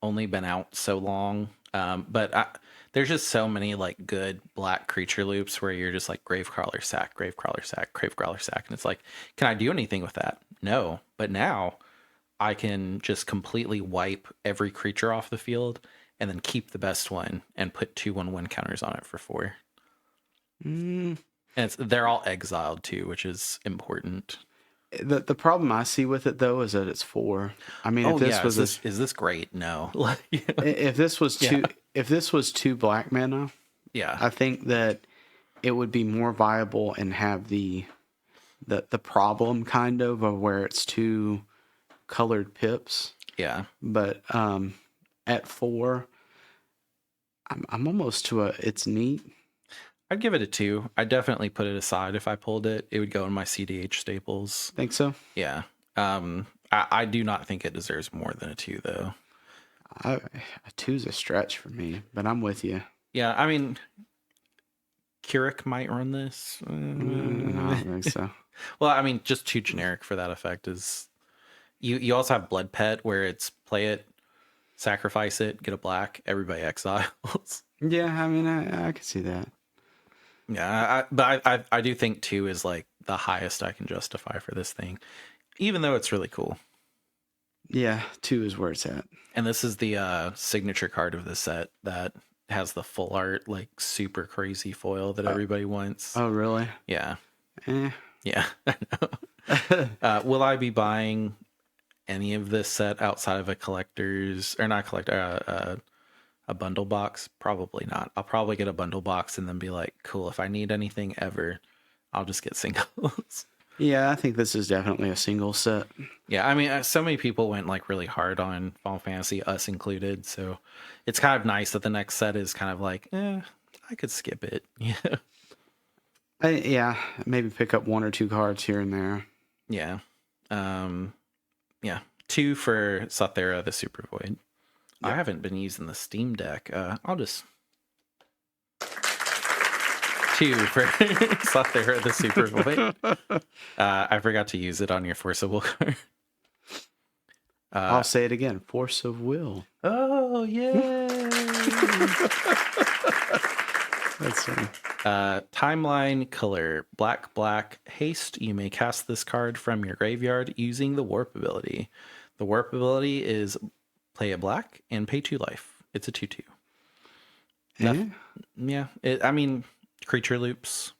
only been out so long. But there's just so many like good black creature loops where you're just like Gravecrawler sack, Gravecrawler sack, Gravecrawler sack. And it's like, can I do anything with that? No. But now I can just completely wipe every creature off the field and then keep the best one and put 2 1/1 counters on it for 4. And they're all exiled too, which is important.
The problem I see with it though is that it's 4. I mean, if this
is this great? No.
If this was if this was 2 black mana, I think that it would be more viable and have the problem kind of where it's 2 colored pips.
Yeah.
But at 4, I'm almost to it's neat.
I'd give it a 2. I'd definitely put it aside if I pulled it. It would go in my CDH staples.
Think so?
Yeah. I do not think it deserves more than a 2 though.
A 2's a stretch for me, but I'm with you.
Yeah, I mean, Keurig might run this.
No, I don't think so.
Well, I mean, just 2 generic for that effect is... You also have Blood Pet where it's play it, sacrifice it, get a black, everybody exiles.
Yeah, I mean, I can see that.
Yeah, but I do think 2 is like the highest I can justify for this thing, even though it's really cool.
Yeah, 2 is where it's at.
And this is the signature card of the set that has the full art, like super crazy foil that everybody wants.
Oh, really?
Yeah.
Yeah,
I know. Will I be buying any of this set outside of a collector's, or not collector, a bundle box? Probably not. I'll probably get a bundle box and then be like, cool, if I need anything ever, I'll just get singles.
Yeah, I think this is definitely a single set.
Yeah, I mean, so many people went like really hard on Final Fantasy, us included. So it's kind of nice that the next set is kind of like, I could skip it. Yeah.
Yeah, maybe pick up 1 or 2 cards here and there.
Yeah. Yeah. 2 for Sathera the Super Void. I
Yep.
haven't been using the Steam Deck. I'll just 2 for Sathera the Super Void. I forgot to use it on your Force of Will card.
I'll say it again. Force of Will.
Oh, yay!
That's funny.
Timeline color black, black, haste. You may cast this card from your graveyard using the warp ability. The warp ability is play a black and pay 2 life. It's a 2/2. Yeah. I mean, creature loops.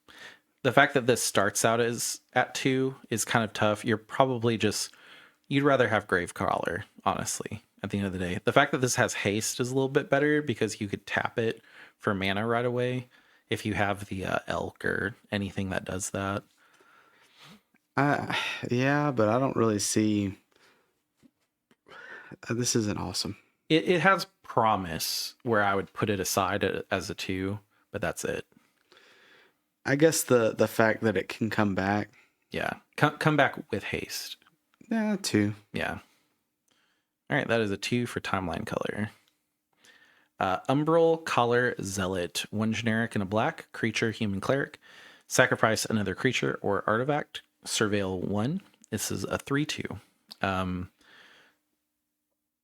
The fact that this starts out as at 2 is kind of tough. You're probably you'd rather have Gravecrawler, honestly, at the end of the day. The fact that this has haste is a little bit better because you could tap it for mana right away if you have the elk or anything that does that.
Yeah, but I don't really see. This isn't awesome.
It has promise where I would put it aside as a 2, but that's it.
I guess the fact that it can come back.
Yeah, come back with haste.
Yeah, 2.
Yeah. All right, that is a 2 for timeline color. Umbral Collar Zealot, 1 generic and a black, creature, human cleric. Sacrifice another creature or artifact. Surveil 1. This is a 3/2.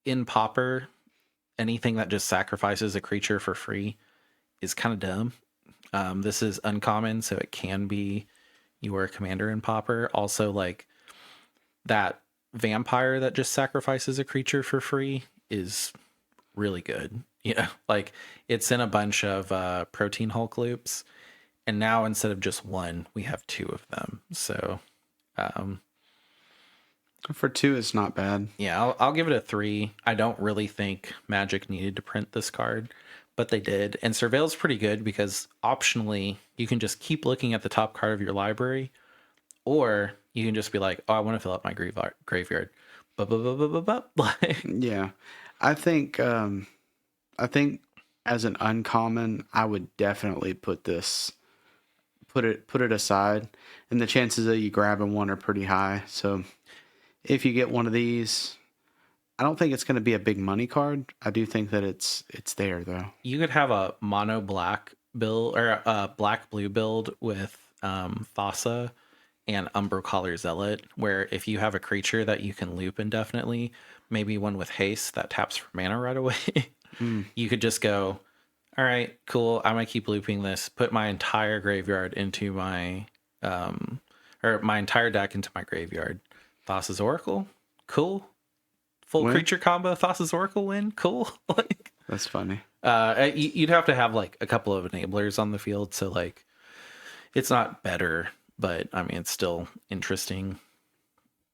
In Pauper, anything that just sacrifices a creature for free is kind of dumb. This is uncommon, so it can be your commander in Pauper. Also, like, that vampire that just sacrifices a creature for free is really good. Yeah, like, it's in a bunch of Protein Hulk loops, and now instead of just 1, we have 2 of them. So
For 2, it's not bad.
yeah, I'll give it a 3. I don't really think Magic needed to print this card, but they did. And Surveil's pretty good because optionally you can just keep looking at the top card of your library, or you can just be like, oh, I want to fill up my graveyard.
Yeah, I think as an uncommon, I would definitely put it aside, and the chances of you grabbing one are pretty high. So if you get one of these, I don't think it's going to be a big money card. I do think that it's there though.
You could have a mono black build or a black blue build with Thassa and Umbral Collar Zealot, where if you have a creature that you can loop indefinitely, maybe one with haste that taps for mana right away, you could just go, all right, cool, I'm gonna keep looping this, put my entire graveyard into my or my entire deck into my graveyard. Thassa's Oracle, cool. Full
Win.
creature combo, Thassa's Oracle win, cool. Like,
That's funny.
you'd have to have like a couple of enablers on the field, so like it's not better, but I mean it's still interesting.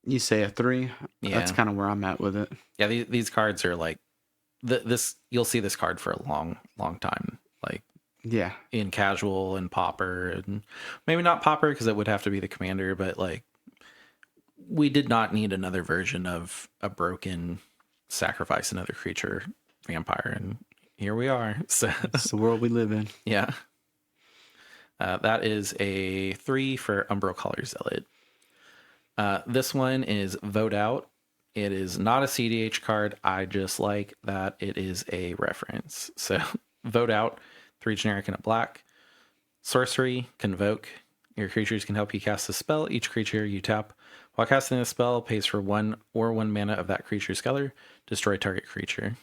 You say a 3?
Yeah.
That's kind of where I'm at with it.
Yeah, these cards are like this. You'll see this card for a long time, like
Yeah.
in casual and Pauper, and maybe not Pauper because it would have to be the commander, but like we did not need another version of a broken sacrifice another creature vampire, and here we are. So
It's the world we live in.
yeah. That is a 3 for Umbral Collar Zealot. This one is Vote Out. It is not a CDH card. I just like that it is a reference. So Vote Out, 3 generic and a black. Sorcery, Convoke. Your creatures can help you cast a spell. Each creature you tap while casting a spell pays for 1 mana of that creature's color. Destroy target creature.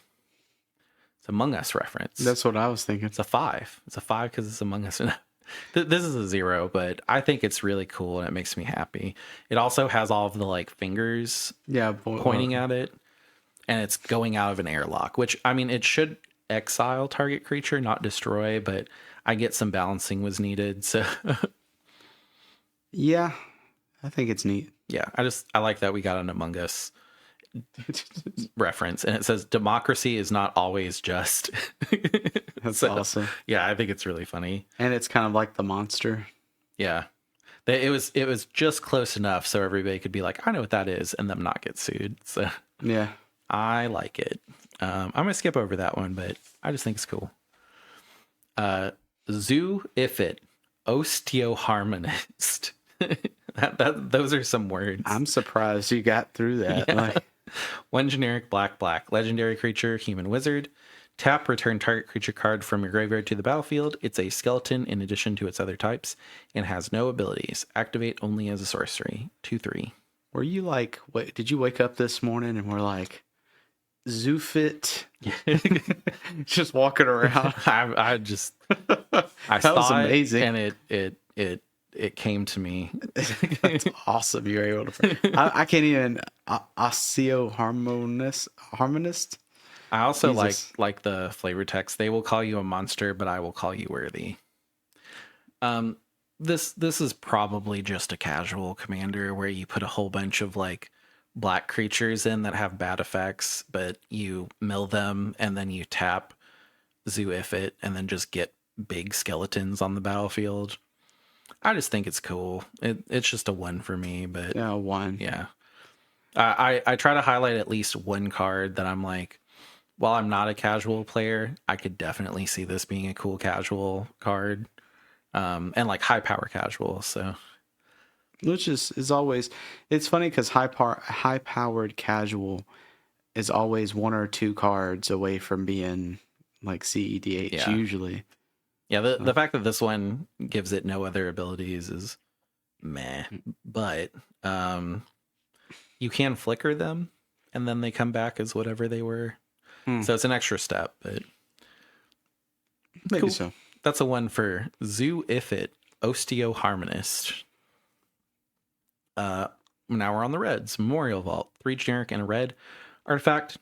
It's Among Us reference.
That's what I was thinking.
It's a 5. It's a 5 because it's Among Us. This is a 0, but I think it's really cool and it makes me happy. It also has all of the like fingers pointing at it, and it's going out of an airlock, which I mean it should exile target creature, not destroy, but I get some balancing was needed. So
yeah, I think it's neat.
yeah, I like that we got an Among Us reference, and it says democracy is not always just.
That's awesome.
Yeah, I think it's really funny.
And it's kind of like the monster.
Yeah. It was just close enough so everybody could be like, I know what that is, and them not get sued. So
yeah,
I like it. I'm gonna skip over that one, but I just think it's cool. Zoo Ifit, Osteoharmonist. Those are some words.
I'm surprised you got through that.
Yeah.
Like,
One generic black legendary creature, human wizard. Tap, return target creature card from your graveyard to the battlefield. It's a skeleton in addition to its other types and has no abilities. Activate only as a sorcery. 2/3.
Were you like, wait, did you wake up this morning and were like, Zoofit? Just walking around.
I
That
saw
was amazing.
it and it came to me.
That's awesome. You were able to. I can't even. Harmonist.
I also
Jesus.
like the flavor text. They will call you a monster, but I will call you worthy. This is probably just a casual commander where you put a whole bunch of like black creatures in that have bad effects, but you mill them and then you tap Zoo Ifit and then just get big skeletons on the battlefield. I just think it's cool. It's just a 1 for me, but
Yeah, 1.
yeah. I try to highlight at least one card that I'm like, while I'm not a casual player, I could definitely see this being a cool casual card. And like high power casual. So
Which is always, it's funny because high powered casual is always 1 or 2 cards away from being like CEDH
yeah.
usually.
Yeah, the fact that this one gives it no other abilities is meh. But you can flicker them and then they come back as whatever they were. So it's an extra step, but
Maybe
cool.
so.
That's a 1 for Zoo Ifit, Osteo Harmonist. Now we're on the reds. Memorial Vault, 3 generic and a red artifact.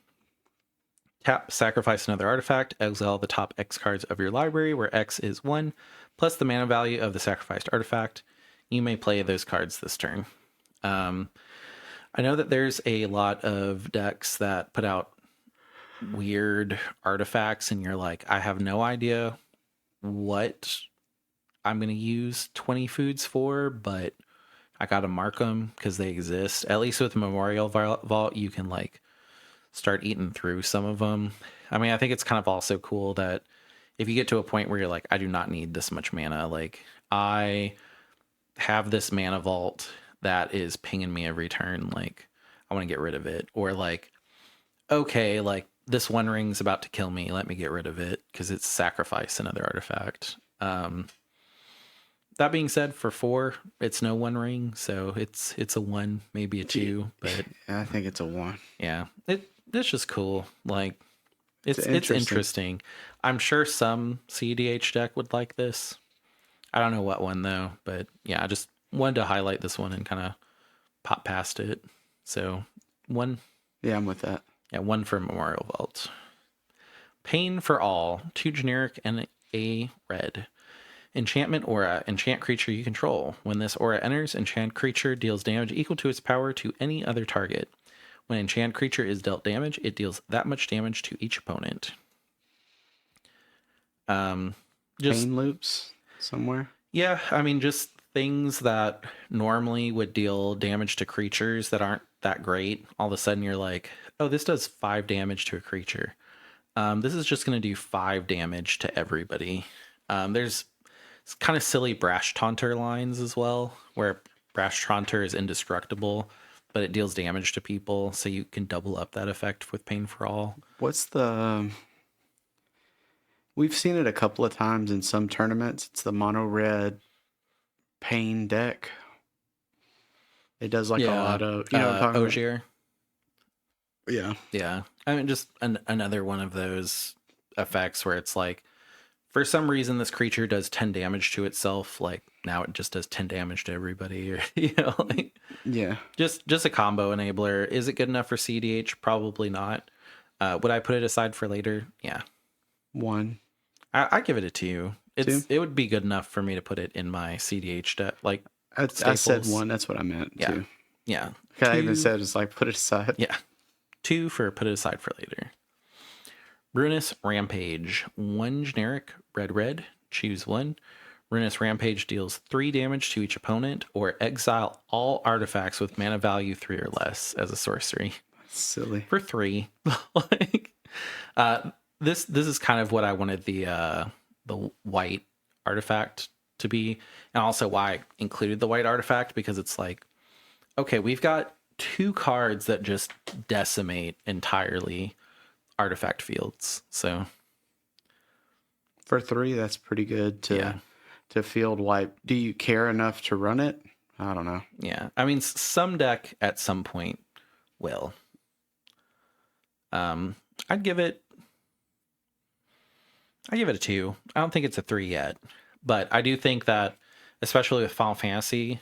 Tap, sacrifice another artifact, exile the top X cards of your library, where X is 1, plus the mana value of the sacrificed artifact. You may play those cards this turn. I know that there's a lot of decks that put out weird artifacts, and you're like, I have no idea what I'm going to use 20 foods for, but I got to mark them because they exist. At least with Memorial Vault, you can like start eating through some of them. I mean, I think it's kind of also cool that if you get to a point where you're like, I do not need this much mana, like I have this mana vault that is pinging me every turn, like I want to get rid of it. Or like, okay, like this one ring's about to kill me, let me get rid of it because it's sacrifice another artifact. That being said, for 4, it's no one ring, so it's a 1, maybe a 2, but
I think it's a 1.
yeah, it's just cool. Like it's interesting. I'm sure some CDH deck would like this. I don't know what one though, but yeah, I just wanted to highlight this one and kind of pop past it. So 1.
Yeah, I'm with that.
Yeah, 1 for Memorial Vault. Pain for All, 2 generic and a red. Enchantment Aura, enchant creature you control. When this aura enters, enchant creature deals damage equal to its power to any other target. When enchant creature is dealt damage, it deals that much damage to each opponent. Just
Pain loops somewhere.
Yeah, I mean, just things that normally would deal damage to creatures that aren't that great. All of a sudden, you're like, oh, this does 5 damage to a creature. This is just going to do 5 damage to everybody. There's kind of silly Brash Taunter lines as well, where Brash Taunter is indestructible, but it deals damage to people, so you can double up that effect with Pain for All.
What's the... We've seen it a couple of times in some tournaments. It's the mono red Pain deck. It does like a lot of... You know what I'm talking
Ogier.
about? Yeah.
Yeah. I mean, just another one of those effects where it's like, for some reason, this creature does 10 damage to itself. Like now it just does 10 damage to everybody. Or, you know, like
Yeah.
just a combo enabler. Is it good enough for CDH? Probably not. Would I put it aside for later? Yeah.
1.
I give it a 2.
2?
It would be good enough for me to put it in my CDH deck. Like
I said 1. That's what I meant.
Yeah.
2.
Yeah.
I even said it's like put it aside.
Yeah. 2 for put it aside for later. Ruinous Rampage. 1 generic, red, choose 1. Ruinous Rampage deals 3 damage to each opponent, or exile all artifacts with mana value 3 or less as a sorcery.
Silly.
For 3. Like, this is kind of what I wanted the white artifact to be, and also why I included the white artifact, because it's like, okay, we've got 2 cards that just decimate entirely artifact fields. So
For 3, that's pretty good
yeah.
to field wipe. Do you care enough to run it? I don't know.
Yeah. I mean, some deck at some point will. I'd give it a 2. I don't think it's a 3 yet, but I do think that, especially with Final Fantasy,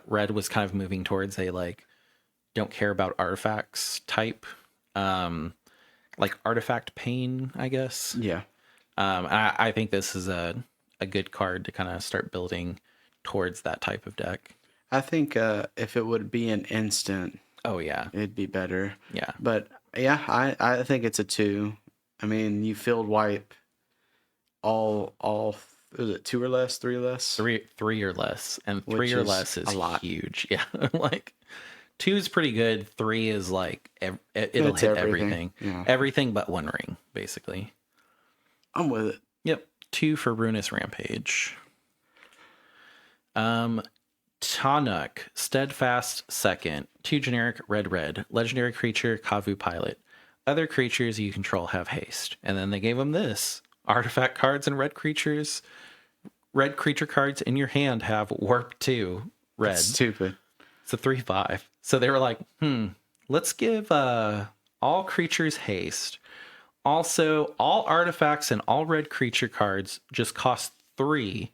Red was kind of moving towards a like don't care about artifacts type, like artifact pain, I guess.
Yeah.
I think this is a good card to kind of start building towards that type of deck.
I think if it would be an instant,
Oh yeah,
it'd be better.
yeah.
But yeah, I think it's a 2. I mean, you field wipe all is it 2 or less, 3 or less?
Three or less, and 3
Which
or
is
less is
a lot.
huge. Yeah, like 2 is pretty good. 3 is like it'll
It's
hit
everything.
everything,
Yeah.
everything but One Ring, basically.
I'm with it.
Yep, 2 for Ruinous Rampage. Tanuk, Steadfast second, 2 generic red, legendary creature, Kavu pilot. Other creatures you control have haste. And then they gave them this. Artifact cards and red creature cards in your hand have warp 2 red.
That's stupid.
It's a 3/5. So they were like, let's give all creatures haste. Also, all artifacts and all red creature cards just cost 3.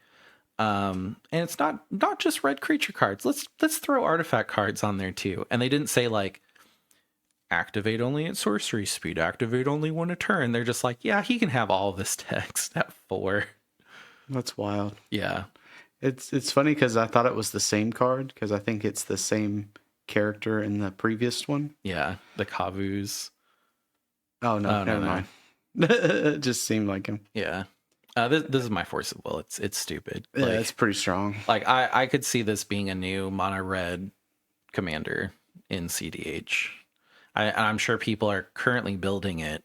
And it's not just red creature cards. Let's throw artifact cards on there too. And they didn't say like activate only at sorcery speed, activate only 1 a turn. They're just like, yeah, he can have all this text at 4.
That's wild.
Yeah.
It's funny because I thought it was the same card because I think it's the same character in the previous one.
Yeah. The Kavus.
Oh no, never mind. It just seemed like him.
Yeah. This is my Force of Will. It's stupid.
Yeah,
Like,
it's pretty strong.
like I could see this being a new mono red commander in CDH. I'm sure people are currently building it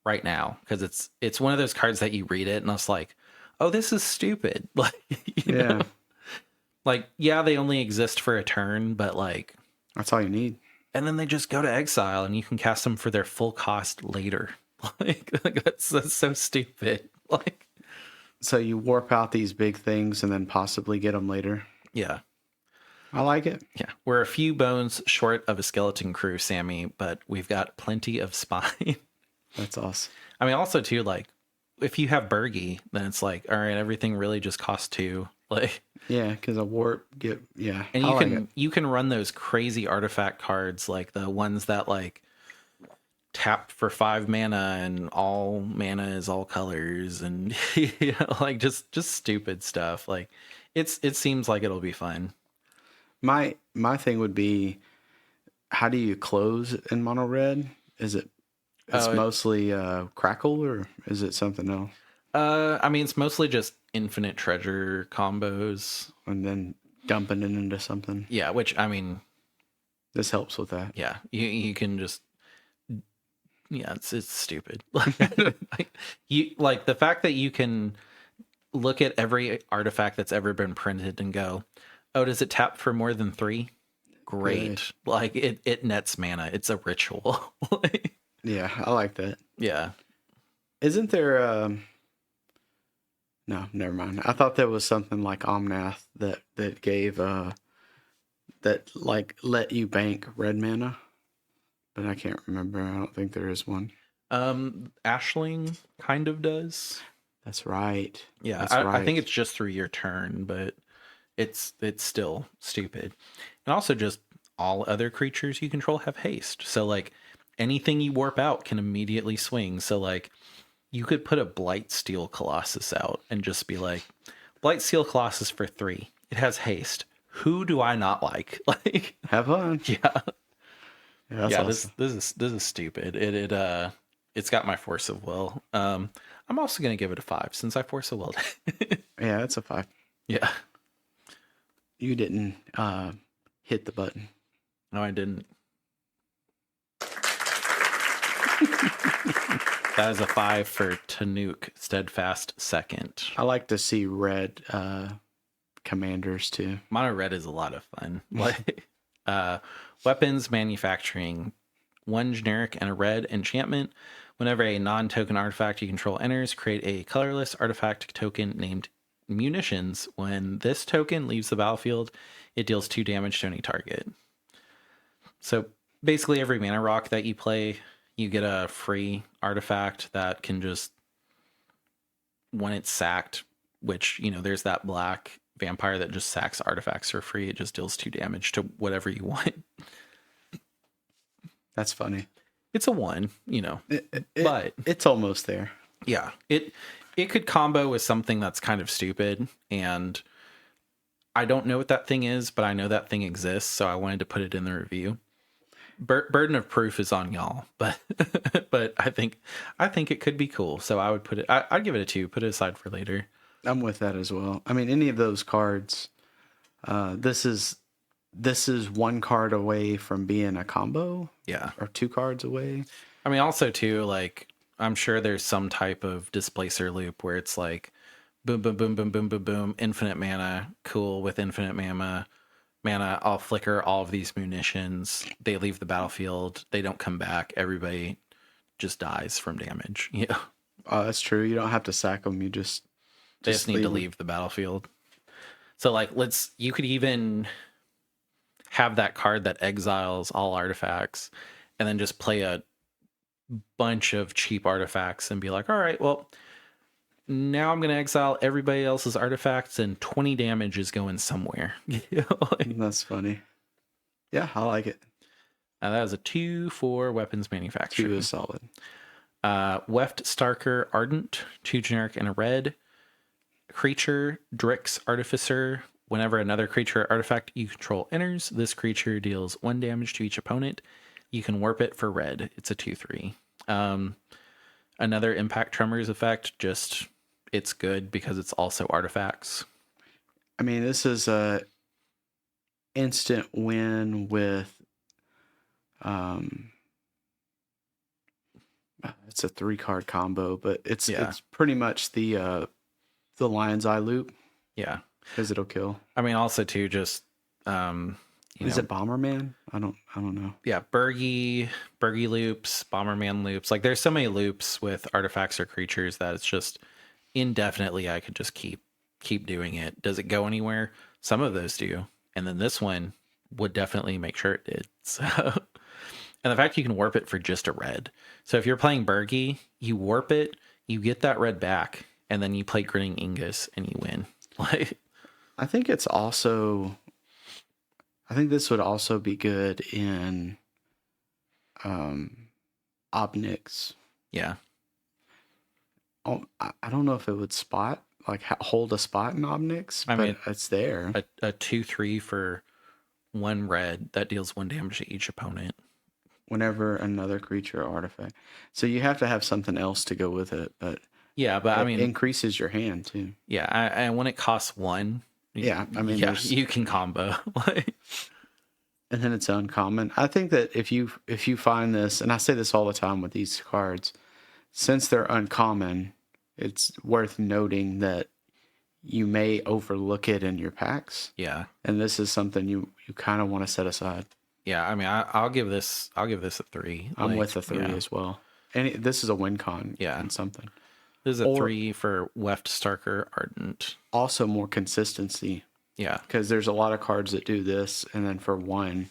right now because it's one of those cards that you read it and it's like, oh, this is stupid. Like, you know? Like, yeah, they only exist for a turn, but like
That's all you need.
and then they just go to exile and you can cast them for their full cost later. Like that's so stupid. Like,
So you warp out these big things and then possibly get them later.
yeah.
I like it.
Yeah. We're a few bones short of a skeleton crew, Sammy, but we've got plenty of spine.
That's awesome.
I mean, also too, like if you have Bergie, then it's like, all right, everything really just costs 2. Like,
Yeah, because a warp
and you can run those crazy artifact cards, like the ones that like tap for 5 mana and all mana is all colors and you know, like just stupid stuff. Like it seems like it'll be fun.
My thing would be, how do you close in mono red? Is it mostly crackle or is it something else?
I mean, it's mostly just infinite treasure combos
And then dumping it into something.
Yeah, which I mean,
This helps with that.
yeah, you can just it's stupid. Like you like the fact that you can look at every artifact that's ever been printed and go, oh, does it tap for more than 3? Great.
Good.
Like it nets mana. It's a ritual.
Yeah, I like that.
Yeah.
Isn't there no, never mind. I thought there was something like Omnath that gave that like let you bank red mana, but I can't remember. I don't think there is one.
Ashling kind of does.
That's right.
Yeah,
That's
I think it's just through your turn, but it's still stupid. And also just all other creatures you control have haste. So like anything you warp out can immediately swing. So like you could put a Blightsteel Colossus out and just be like, Blightsteel Colossus for 3. It has haste. Who do I not like? Like
Have fun.
yeah.
That's
Yeah,
awesome.
this is stupid. It's got my Force of Will. I'm also gonna give it a 5 since I Force of Will.
Yeah, it's a 5.
Yeah.
You didn't hit the button.
No, I didn't. That is a 5 for Tanuk, Steadfast second.
I like to see red commanders too.
Mono red is a lot of fun. Like Weapons manufacturing. 1 generic and a red enchantment. Whenever a non-token artifact you control enters, create a colorless artifact token named Munitions. When this token leaves the battlefield, it deals 2 damage to any target. So basically every mana rock that you play, you get a free artifact that can just, when it's sacked, which, there's that black vampire that just sacks artifacts for free. It just deals 2 damage to whatever you want.
That's funny.
It's a 1, but
it's almost there.
Yeah, it could combo with something that's kind of stupid, and I don't know what that thing is, but I know that thing exists, so I wanted to put it in the review. Burden of proof is on y'all, but but I think it could be cool, so I would put it. I'd give it a 2. Put it aside for later.
I'm with that as well. I mean, any of those cards. This is 1 card away from being a combo.
Yeah,
or 2 cards away.
I mean, also too, like, I'm sure there's some type of displacer loop where it's like boom, boom, boom, boom, boom, boom, boom, infinite mana, cool. With infinite mana, I'll flicker all of these munitions. They leave the battlefield. They don't come back. Everybody just dies from damage. Yeah.
Oh, that's true. You don't have to sack them. You
they just need to leave the battlefield. So like, you could even have that card that exiles all artifacts and then just play a bunch of cheap artifacts and be like, all right, well, now I'm going to exile everybody else's artifacts and 20 damage is going somewhere.
That's funny. Yeah, I like it.
That was a 2 for weapons manufacturing.
2 is solid.
Weft Starker Ardent, 2 generic and a red. Creature, Drix Artificer. Whenever another creature or artifact you control enters, this creature deals 1 damage to each opponent. You can warp it for red. It's a 2/3. Another Impact Tremors effect, just it's good because it's also artifacts.
I mean, this is a instant win with it's a 3-card combo, but it's pretty much the Lion's Eye loop.
Yeah.
Because it'll kill.
I mean, also too, just
is it Bomberman? I don't know.
Yeah, Bergie loops, Bomberman loops. Like, there's so many loops with artifacts or creatures that it's just indefinitely. I could just keep doing it. Does it go anywhere? Some of those do, and then this one would definitely make sure it did. So, and the fact you can warp it for just a red. So if you're playing Bergie, you warp it, you get that red back, and then you play Grinning Ingus and you win. Like,
I think this would also be good in Obnix.
Yeah.
Oh, I don't know if it would hold a spot in Obnix, but it's there.
A 2/3 for 1 red that deals 1 damage to each opponent.
Whenever another creature or artifact. So you have to have something else to go with it, but
yeah, but
it increases your hand too.
Yeah, and when it costs 1, you can combo.
And then it's uncommon. I think that if you find this, and I say this all the time with these cards, since they're uncommon, it's worth noting that you may overlook it in your packs.
Yeah.
And this is something you kind of want to set aside.
Yeah, I mean, I'll give this a 3.
I'm with a 3 as well. And this is a win con.
Yeah.
And something.
This is a 3 for Weft Starker Ardent.
Also more consistency.
Yeah.
Because there's a lot of cards that do this, and then for 1,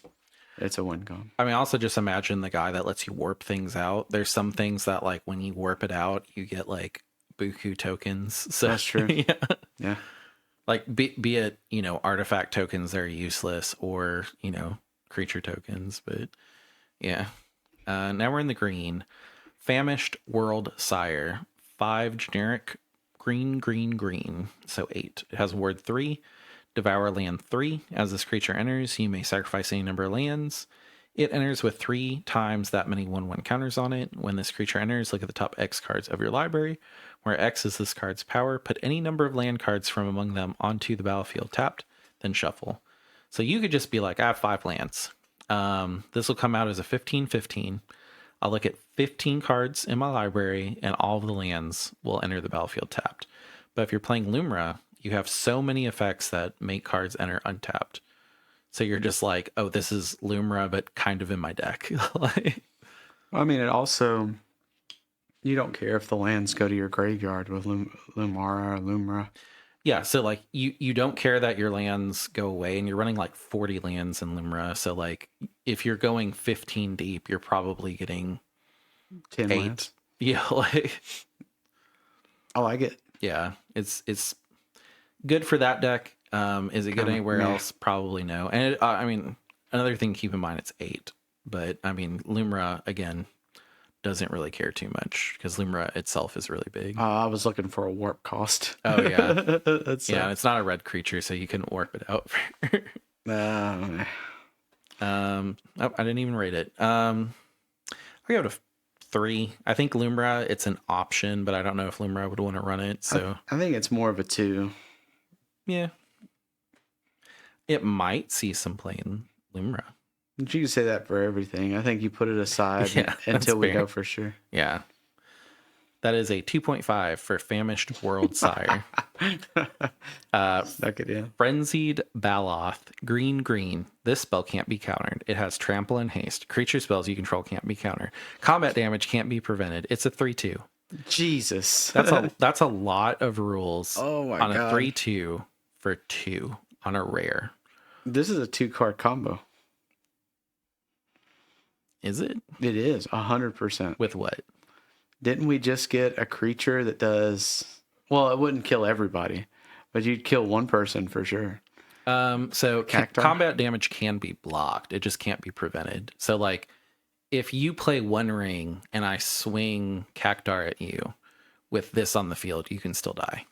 it's a win con.
I mean, also just imagine the guy that lets you warp things out. There's some things that, like, when you warp it out, you get, like, buku tokens. So,
that's true. Yeah.
Like, be it, artifact tokens that are useless or, creature tokens. But, yeah. Now we're in the green. Famished World Sire. 5 generic, green. So 8. It has ward 3. Devour land 3. As this creature enters, you may sacrifice any number of lands. It enters with 3 times that many 1/1 counters on it. When this creature enters, look at the top X cards of your library, where X is this card's power. Put any number of land cards from among them onto the battlefield tapped, then shuffle. So you could just be like, I have 5 lands. This will come out as a 15/15. I'll look at 15 cards in my library, and all of the lands will enter the battlefield tapped. But if you're playing Lumra, you have so many effects that make cards enter untapped. So you're just like, oh, this is Lumra, but kind of in my deck. Like,
I mean, it also, you don't care if the lands go to your graveyard with Lumara or Lumra.
yeah, so like you don't care that your lands go away, and you're running like 40 lands in Lumra. So like if you're going 15 deep, you're probably getting
10
8.
lands.
Yeah, like
I like it.
yeah, it's good for that deck. Is it good
Kinda
anywhere
meh.
else? Probably no. And it, I mean, another thing to keep in mind, it's 8. But I mean, Lumra again doesn't really care too much because Lumra itself is really big.
I was looking for a warp cost.
Oh yeah,
That's
yeah. It's not a red creature, so you couldn't warp it out. Oh, I didn't even rate it. I give it a 3. I think Lumra, it's an option, but I don't know if Lumra would want to run it. So
I think it's more of a 2.
yeah, it might see some play in Lumra.
You can say that for everything. I think you put it aside
Yeah,
until we
fair.
know for sure.
Yeah. That is a 2.5 for Famished World Sire.
Knock it in.
Frenzied Baloth, green. This spell can't be countered. It has trample and haste. Creature spells you control can't be countered. Combat damage can't be prevented. It's a 3/2.
Jesus.
That's a lot of rules
Oh my
on
God.
a 3/2 for 2 on a rare.
This is a 2-card combo.
Is it?
It is 100%.
With what?
Didn't we just get a creature that does? Well, it wouldn't kill everybody, but you'd kill one person for sure.
So
Cactuar?
combat damage can be blocked. It just can't be prevented. So like if you play One Ring and I swing Cactuar at you with this on the field, you can still die.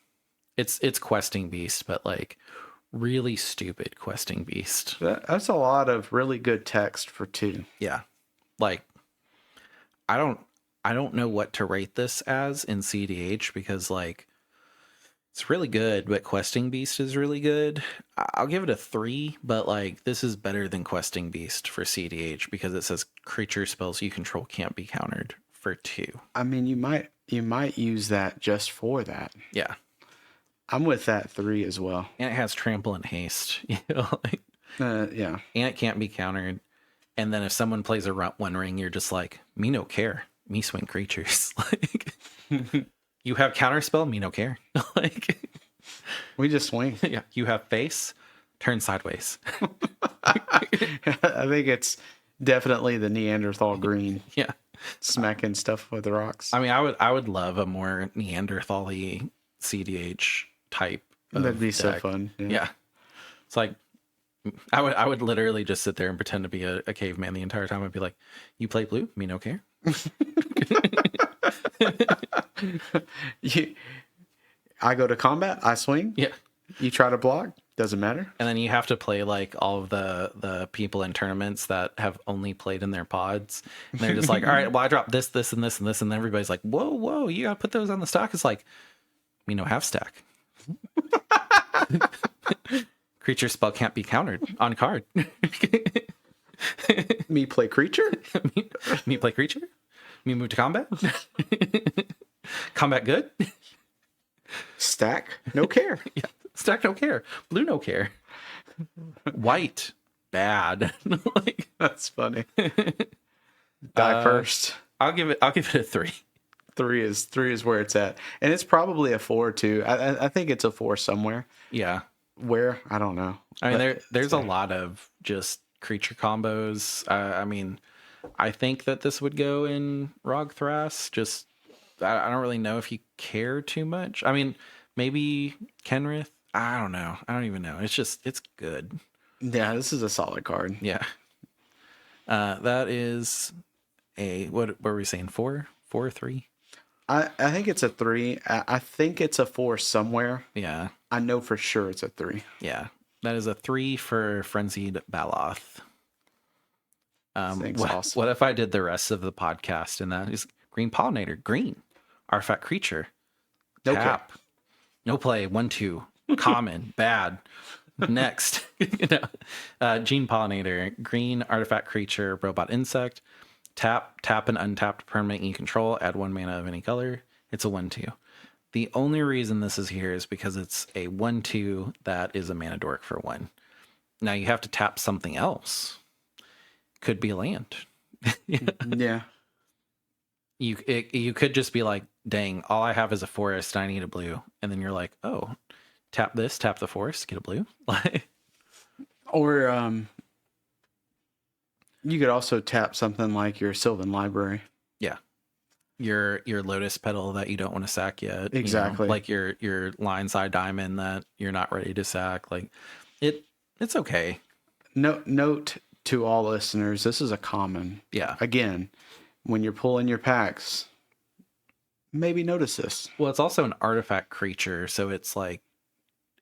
It's Questing Beast, but like really stupid Questing Beast.
That's a lot of really good text for 2.
Yeah. Like I don't know what to rate this as in CDH because like it's really good, but Questing Beast is really good. I'll give it a 3, but like this is better than Questing Beast for CDH because it says creature spells you control can't be countered for 2.
I mean, you might use that just for that.
Yeah.
I'm with that 3 as well.
And it has trample and haste, you know, like,
Yeah.
and it can't be countered. And then if someone plays a One Ring, you're just like, me no care. Me swing creatures. Like you have counter spell, me no care. Like
We just swing.
yeah, you have face, turn sideways.
I think it's definitely the Neanderthal green,
Yeah.
smacking stuff with rocks.
I mean, I would love a more Neanderthal-y CDH type.
That'd be so
deck.
fun.
Yeah. It's like I would literally just sit there and pretend to be a caveman the entire time. I'd be like, "You play blue? Me no care."
I go to combat, I swing.
Yeah.
You try to block, doesn't matter.
And then you have to play like all of the people in tournaments that have only played in their pods. And they're just like, all right, well, I dropped this, and this, and this. And then everybody's like, whoa, you got to put those on the stock. It's like, me no have stack. Creature spell can't be countered on card.
Me play creature?
Me play creature? Me move to combat? Combat good?
Stack, no care.
Yeah. Stack no care. Blue no care. White bad. Like,
That's funny. Die first.
I'll give it a 3.
3 is where it's at, and it's probably a 4 too. I think it's a 4 somewhere.
Yeah.
Where I don't know.
I mean,
But
there's a lot of just creature combos. I mean, I think that this would go in Rog Thras. Just I don't really know if you care too much. I mean, maybe Kenrith. I don't know. I don't even know. It's good.
yeah, this is a solid card.
Yeah. That is a what were we saying? 4, 3?
I think it's a 3. I think it's a 4 somewhere.
Yeah.
I know for sure it's a 3.
Yeah. That is a 3 for Frenzied Baloth.
Thanks, awesome.
What if I did the rest of the podcast and that is Green Pollinator, green, artifact creature,
No
tap, no play, 1/2, common, bad. Next, Gene Pollinator, green artifact creature, robot insect, tap an untapped permanent you control, add 1 mana of any color. It's a 1/2. The only reason this is here is because it's a 1/2 that is a mana dork for 1. Now you have to tap something else. Could be land.
Yeah.
You could just be like, dang, all I have is a forest. I need a blue. And then you're like, oh, tap this, tap the forest, get a blue.
Or you could also tap something like your Sylvan Library.
Yeah. Your Lotus Petal that you don't want to sack yet.
Exactly.
Like your Lion's Eye Diamond that you're not ready to sack. Like it's okay.
Note to all listeners, this is a common.
Yeah.
Again, when you're pulling your packs, maybe notice this.
Well, it's also an artifact creature, so it's like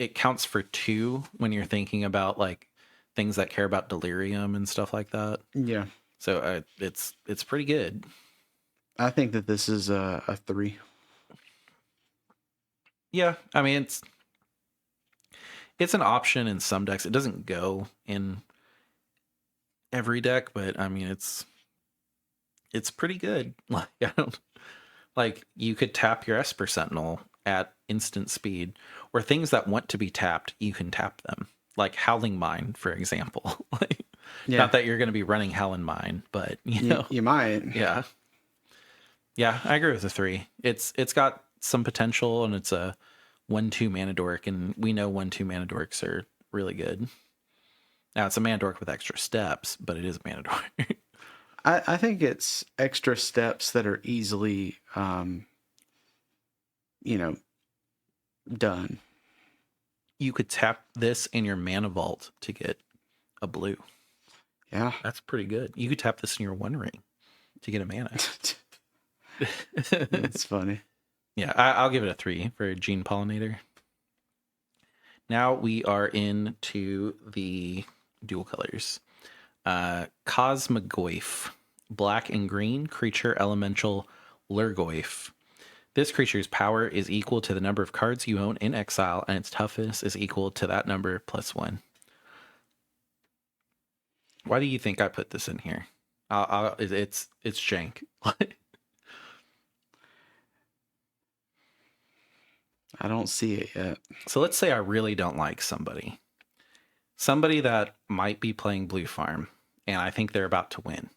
it counts for 2 when you're thinking about like things that care about delirium and stuff like that.
Yeah.
So it's pretty good.
I think that this is a 3.
Yeah, I mean it's an option in some decks. It doesn't go in every deck, but I mean it's pretty good. Like you could tap your Esper Sentinel at instant speed, or things that want to be tapped, you can tap them. Like Howling Mine, for example. Not that you're going to be running Howling Mine, but you know,
you might.
Yeah. Yeah, I agree with the 3. It's got some potential, and it's a 1/2 mana dork, and we know 1/2 mana dorks are really good. Now it's a mana dork with extra steps, but it is a mana dork.
I think it's extra steps that are easily, done.
You could tap this in your mana vault to get a blue.
Yeah.
That's pretty good. You could tap this in your One Ring to get a mana.
That's funny.
Yeah, I'll give it a 3 for Gene Pollinator. Now we are into the dual colors. Cosmogoyf, black and green creature elemental Lurgoyf. This creature's power is equal to the number of cards you own in exile, and its toughness is equal to that number +1. Why do you think I put this in here? It's jank.
I don't see it yet.
So let's say I really don't like somebody that might be playing Blue Farm, and I think they're about to win.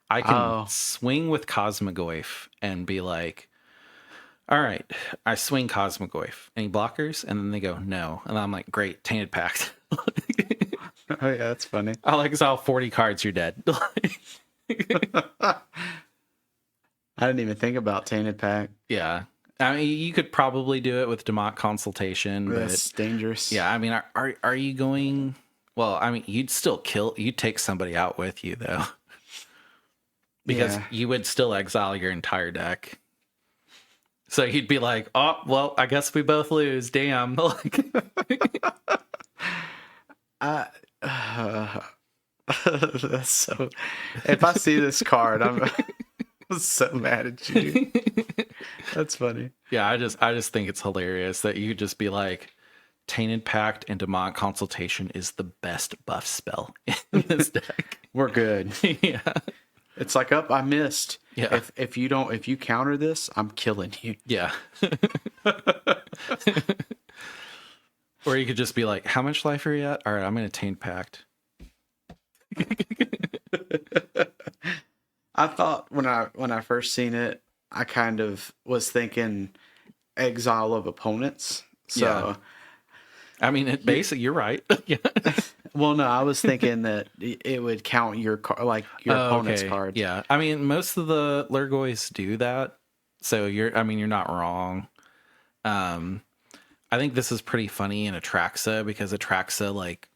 I can swing with Cosmogoyf and be like, all right, I swing Cosmogoyf. Any blockers? And then they go, no. And I'm like, great, Tainted Pact.
Oh, yeah, that's funny.
I'll exile 40 cards, you're dead.
I didn't even think about Tainted Pact.
Yeah. I mean, you could probably do it with Demont Consultation, but
that's dangerous.
Yeah, I mean, are you going? Well, I mean, you'd take somebody out with you though, because you would still exile your entire deck. So you'd be like, oh, well, I guess we both lose. Damn.
That's so. If I see this card, I'm so mad at you. That's funny.
Yeah, I just think it's hilarious that you could just be like, Tainted Pact and Demont Consultation is the best buff spell in this deck.
We're good.
Yeah.
It's like, I missed.
Yeah.
If you counter this, I'm killing you.
Yeah. Or you could just be like, how much life are you at? All right, I'm going to Tainted Pact.
I thought when I first seen it, I kind of was thinking exile of opponents. So,
yeah. I mean, basically, you're right. Yeah.
Well, no, I was thinking that it would count your opponent's cards.
Yeah, I mean, most of the Lurgoys do that, so you're not wrong. I think this is pretty funny in Atraxa because Atraxa like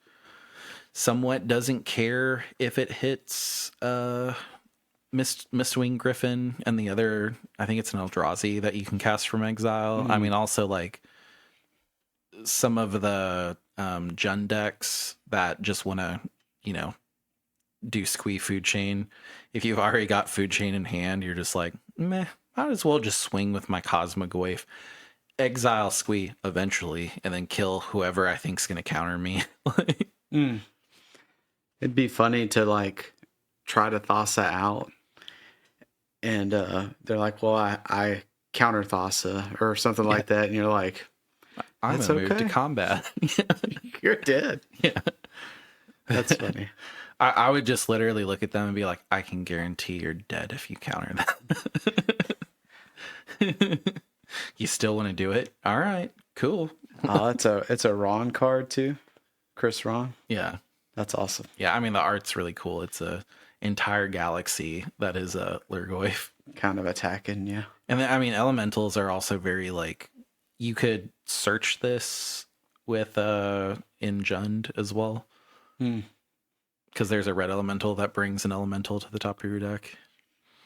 somewhat doesn't care if it hits Mistwing Griffin and the other, I think it's an Eldrazi that you can cast from exile. I mean, also like some of the Jund decks that just want to, do squee Food Chain. If you've already got Food Chain in hand, you're just like, meh, might as well just swing with my Cosmogoyf, exile squee eventually, and then kill whoever I think's going to counter me.
It'd be funny to like try to Thassa out, and they're like, well, I counter Thassa or something like that, and you're like,
I'm gonna move to combat.
You're dead.
Yeah.
That's funny.
I would just literally look at them and be like, I can guarantee you're dead if you counter that. You still want to do it? All right, cool.
Oh, it's a Ron card too. Chris Ron.
Yeah.
That's awesome.
Yeah, I mean, the art's really cool. It's a entire galaxy that is a Lurgoyf.
Kind of attacking, yeah.
And then, I mean, elementals are also very like, you could search this with Injund as well. Because there's a red elemental that brings an elemental to the top of your deck.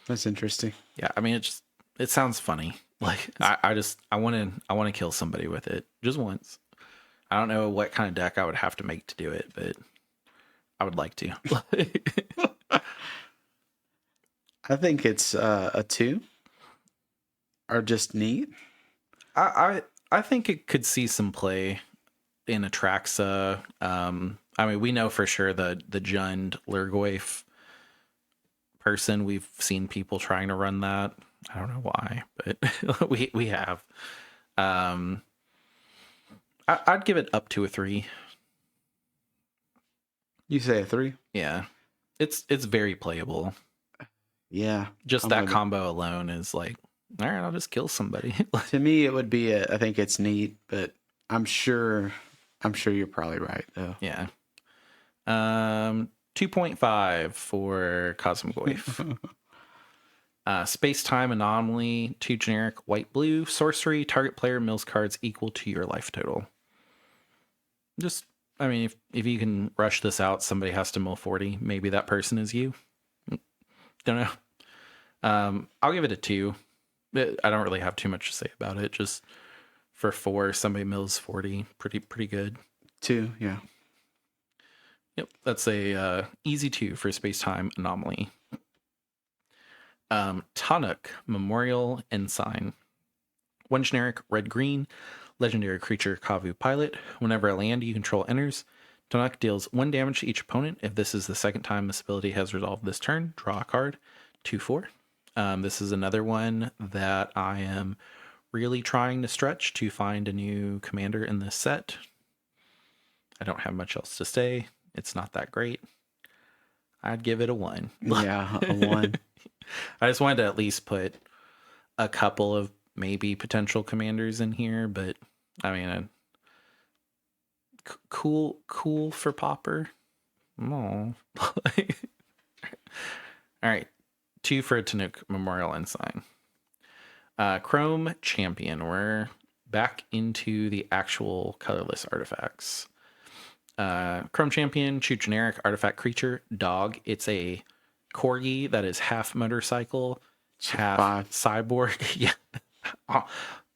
That's interesting.
Yeah, I mean, it sounds funny. Like I want to kill somebody with it just once. I don't know what kind of deck I would have to make to do it, but I would like to.
I think it's a 2 or just neat.
I think it could see some play in Atraxa. I mean, we know for sure the Jund Lurgoyf person. We've seen people trying to run that. I don't know why, but we have. I'd give it up to a 3.
You say a 3?
Yeah, it's very playable.
Yeah,
Just that combo alone is like, all right, I'll just kill somebody.
To me, it would be I think it's neat, but I'm sure you're probably right though.
Yeah. 2.5 for Cosmogoyf. Space-time anomaly, 2 generic white-blue sorcery. Target player mills cards equal to your life total. Just, I mean, if you can rush this out, somebody has to mill 40. Maybe that person is you. Don't know. I'll give it a 2. I don't really have too much to say about it. Just for 4, somebody mills 40. Pretty good.
2, yeah.
Yep, that's a easy 2 for space-time anomaly. Tanuk, Memorial Ensign. 1 generic, red-green, legendary creature, Kavu Pilot. Whenever a land you control enters, Tanuk deals 1 damage to each opponent. If this is the second time this ability has resolved this turn, draw a card. 2/4. This is another one that I am really trying to stretch to find a new commander in this set. I don't have much else to say. It's not that great. I'd give it a 1.
Yeah, a 1.
I just wanted to at least put a couple of maybe potential commanders in here, but I mean, cool for Popper. Oh. All right, 2 for a Tanuk Memorial Ensign. Chrome Champion. We're back into the actual colorless artifacts. Chrome Champion, choose generic artifact creature, dog. It's a corgi that is half motorcycle, half cyborg. Yeah,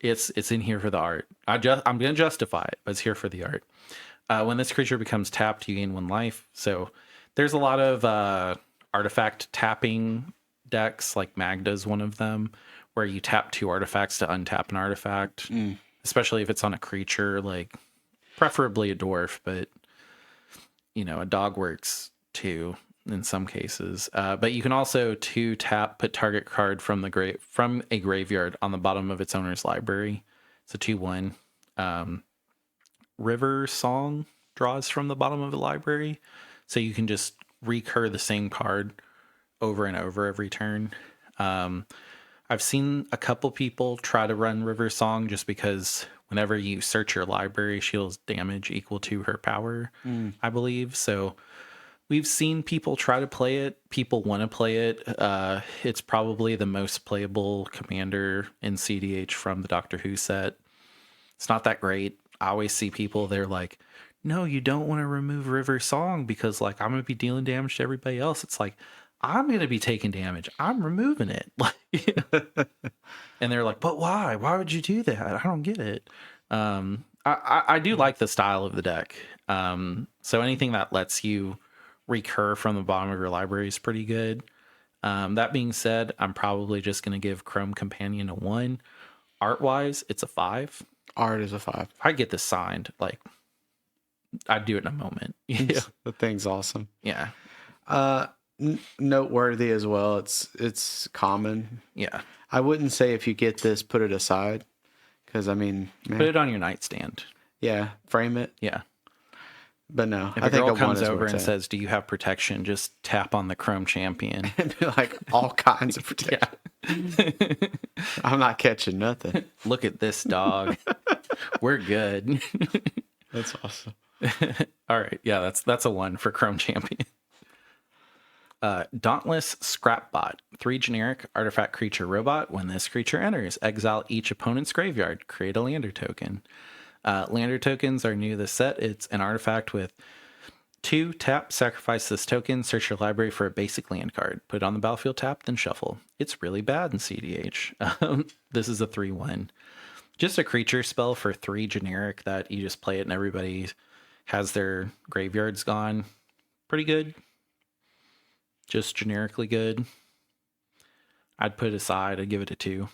it's in here for the art. I'm gonna justify it, but it's here for the art. When this creature becomes tapped, you gain 1 life. So there's a lot of artifact tapping decks, like Magda's one of them, where you tap 2 artifacts to untap an artifact, especially if it's on a creature, like preferably a dwarf, but a dog works too in some cases. But you can also 2 tap, put target card from a graveyard on the bottom of its owner's library. It's a 2/1. River Song draws from the bottom of the library, so you can just recur the same card over and over every turn. I've seen a couple people try to run River Song just because whenever you search your library, she deals damage equal to her power, I believe. So we've seen people try to play it. People want to play it. It's probably the most playable commander in CDH from the Doctor Who set. It's not that great. I always see people, they're like, no, you don't want to remove River Song because like I'm going to be dealing damage to everybody else. It's like, I'm going to be taking damage. I'm removing it. And they're like, but why? Why would you do that? I don't get it. I do like the style of the deck. So anything that lets you recur from the bottom of your library is pretty good. That being said, I'm probably just going to give Chrome Companion a 1. Art-wise, it's a 5.
Art is a 5.
If I get this signed, like, I'd do it in a moment. Yeah.
The thing's awesome.
Yeah.
Noteworthy as well. It's common.
Yeah.
I wouldn't say if you get this, put it aside, because I mean, man,
Put it on your nightstand.
yeah, frame it.
Yeah.
But no,
If
I
a
think
girl
a 1
comes
is
over
where it's
and
at.
says, "Do you have protection?" Just tap on the Chrome Champion.
And be like all kinds of protection.
Yeah.
I'm not catching nothing.
Look at this dog. We're good.
That's awesome.
All right. Yeah, that's a 1 for Chrome Champion. Dauntless Scrapbot. 3 generic artifact creature robot. When this creature enters, exile each opponent's graveyard. Create a lander token. Lander tokens are new to this set. It's an artifact with 2 tap, sacrifice this token, search your library for a basic land card. Put it on the battlefield tap, then shuffle. It's really bad in CDH. This is a 3/1. Just a creature spell for 3 generic that you just play it and everybody has their graveyards gone. Pretty good. Just generically good. I'd put it aside. I'd give it a 2.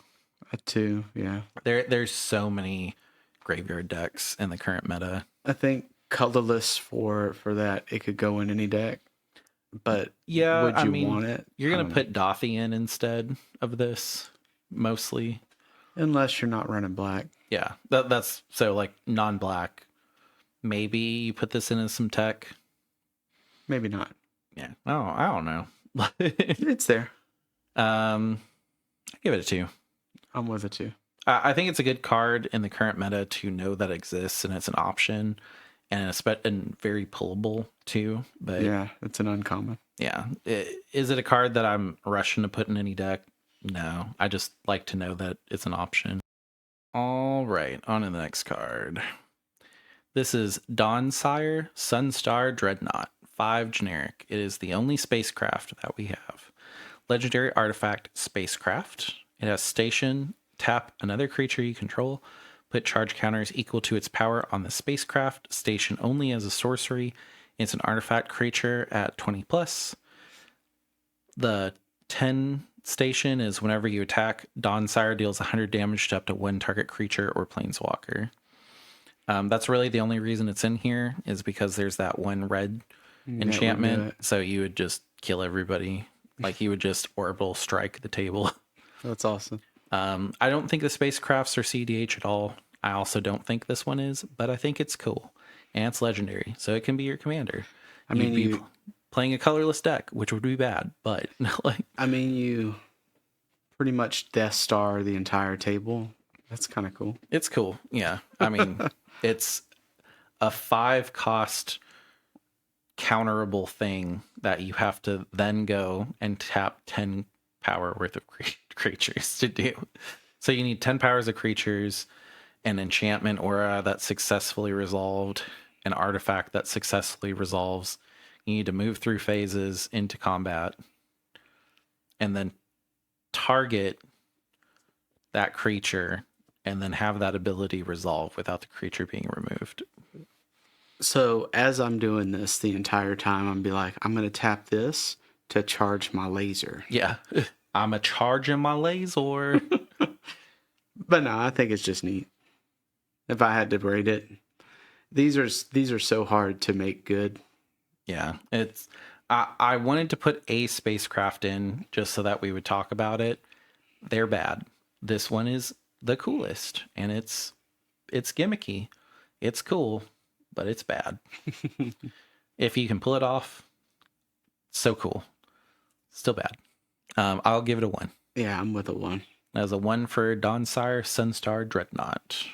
A 2, yeah.
There's so many graveyard decks in the current meta.
I think colorless for that, it could go in any deck. But
Yeah,
would
I
you
mean,
want it?
you're
I
gonna
don't
put Dothy in instead of this, mostly.
know. Unless you're not running black.
Yeah, that's so like non-black. Maybe you put this in as some tech.
Maybe not.
Yeah. Oh, I don't know.
It's there.
I give it a 2.
I'm with it too.
I think it's a good card in the current meta to know that exists and it's an option, and very pullable too. But
Yeah, it's an uncommon.
yeah, is it a card that I'm rushing to put in any deck? No, I just like to know that it's an option. All right, on to the next card. This is Dawnsire Sunstar Dreadnought, 5 generic. It is the only spacecraft that we have. Legendary artifact spacecraft. It has station, tap another creature you control, put charge counters equal to its power on the spacecraft, station only as a sorcery. It's an artifact creature at 20 plus. The 10 station is whenever you attack, Dawnsire deals 100 damage to up to 1 target creature or planeswalker. That's really the only reason it's in here, is because there's that 1 red enchantment. So you would just kill everybody. Like you would just orbital strike the table.
That's awesome.
I don't think the spacecrafts are CDH at all. I also don't think this one is, but I think it's cool. And it's legendary, so it can be your commander.
I mean,
You'd be playing a colorless deck, which would be bad, but like,
I mean, you pretty much Death Star the entire table. That's kind of cool.
it's cool. Yeah. I mean, it's a 5 cost counterable thing that you have to then go and tap 10 power worth of creatures to do. So you need 10 powers of creatures, an enchantment aura that successfully resolved, an artifact that successfully resolves. You need to move through phases into combat and then target that creature and then have that ability resolve without the creature being removed.
So as I'm doing this the entire time, I'm be like, I'm going to tap this to charge my laser.
Yeah. I'm a charging my laser.
But no, I think it's just neat. If I had to rate it, these are so hard to make good.
Yeah, it's. I wanted to put a spacecraft in just so that we would talk about it. They're bad. This one is the coolest, and it's gimmicky. It's cool, but it's bad. If you can pull it off, so cool. Still bad. I'll give it a 1.
Yeah, I'm with a 1.
As a 1 for Dawnsire Sunstar Dreadnought.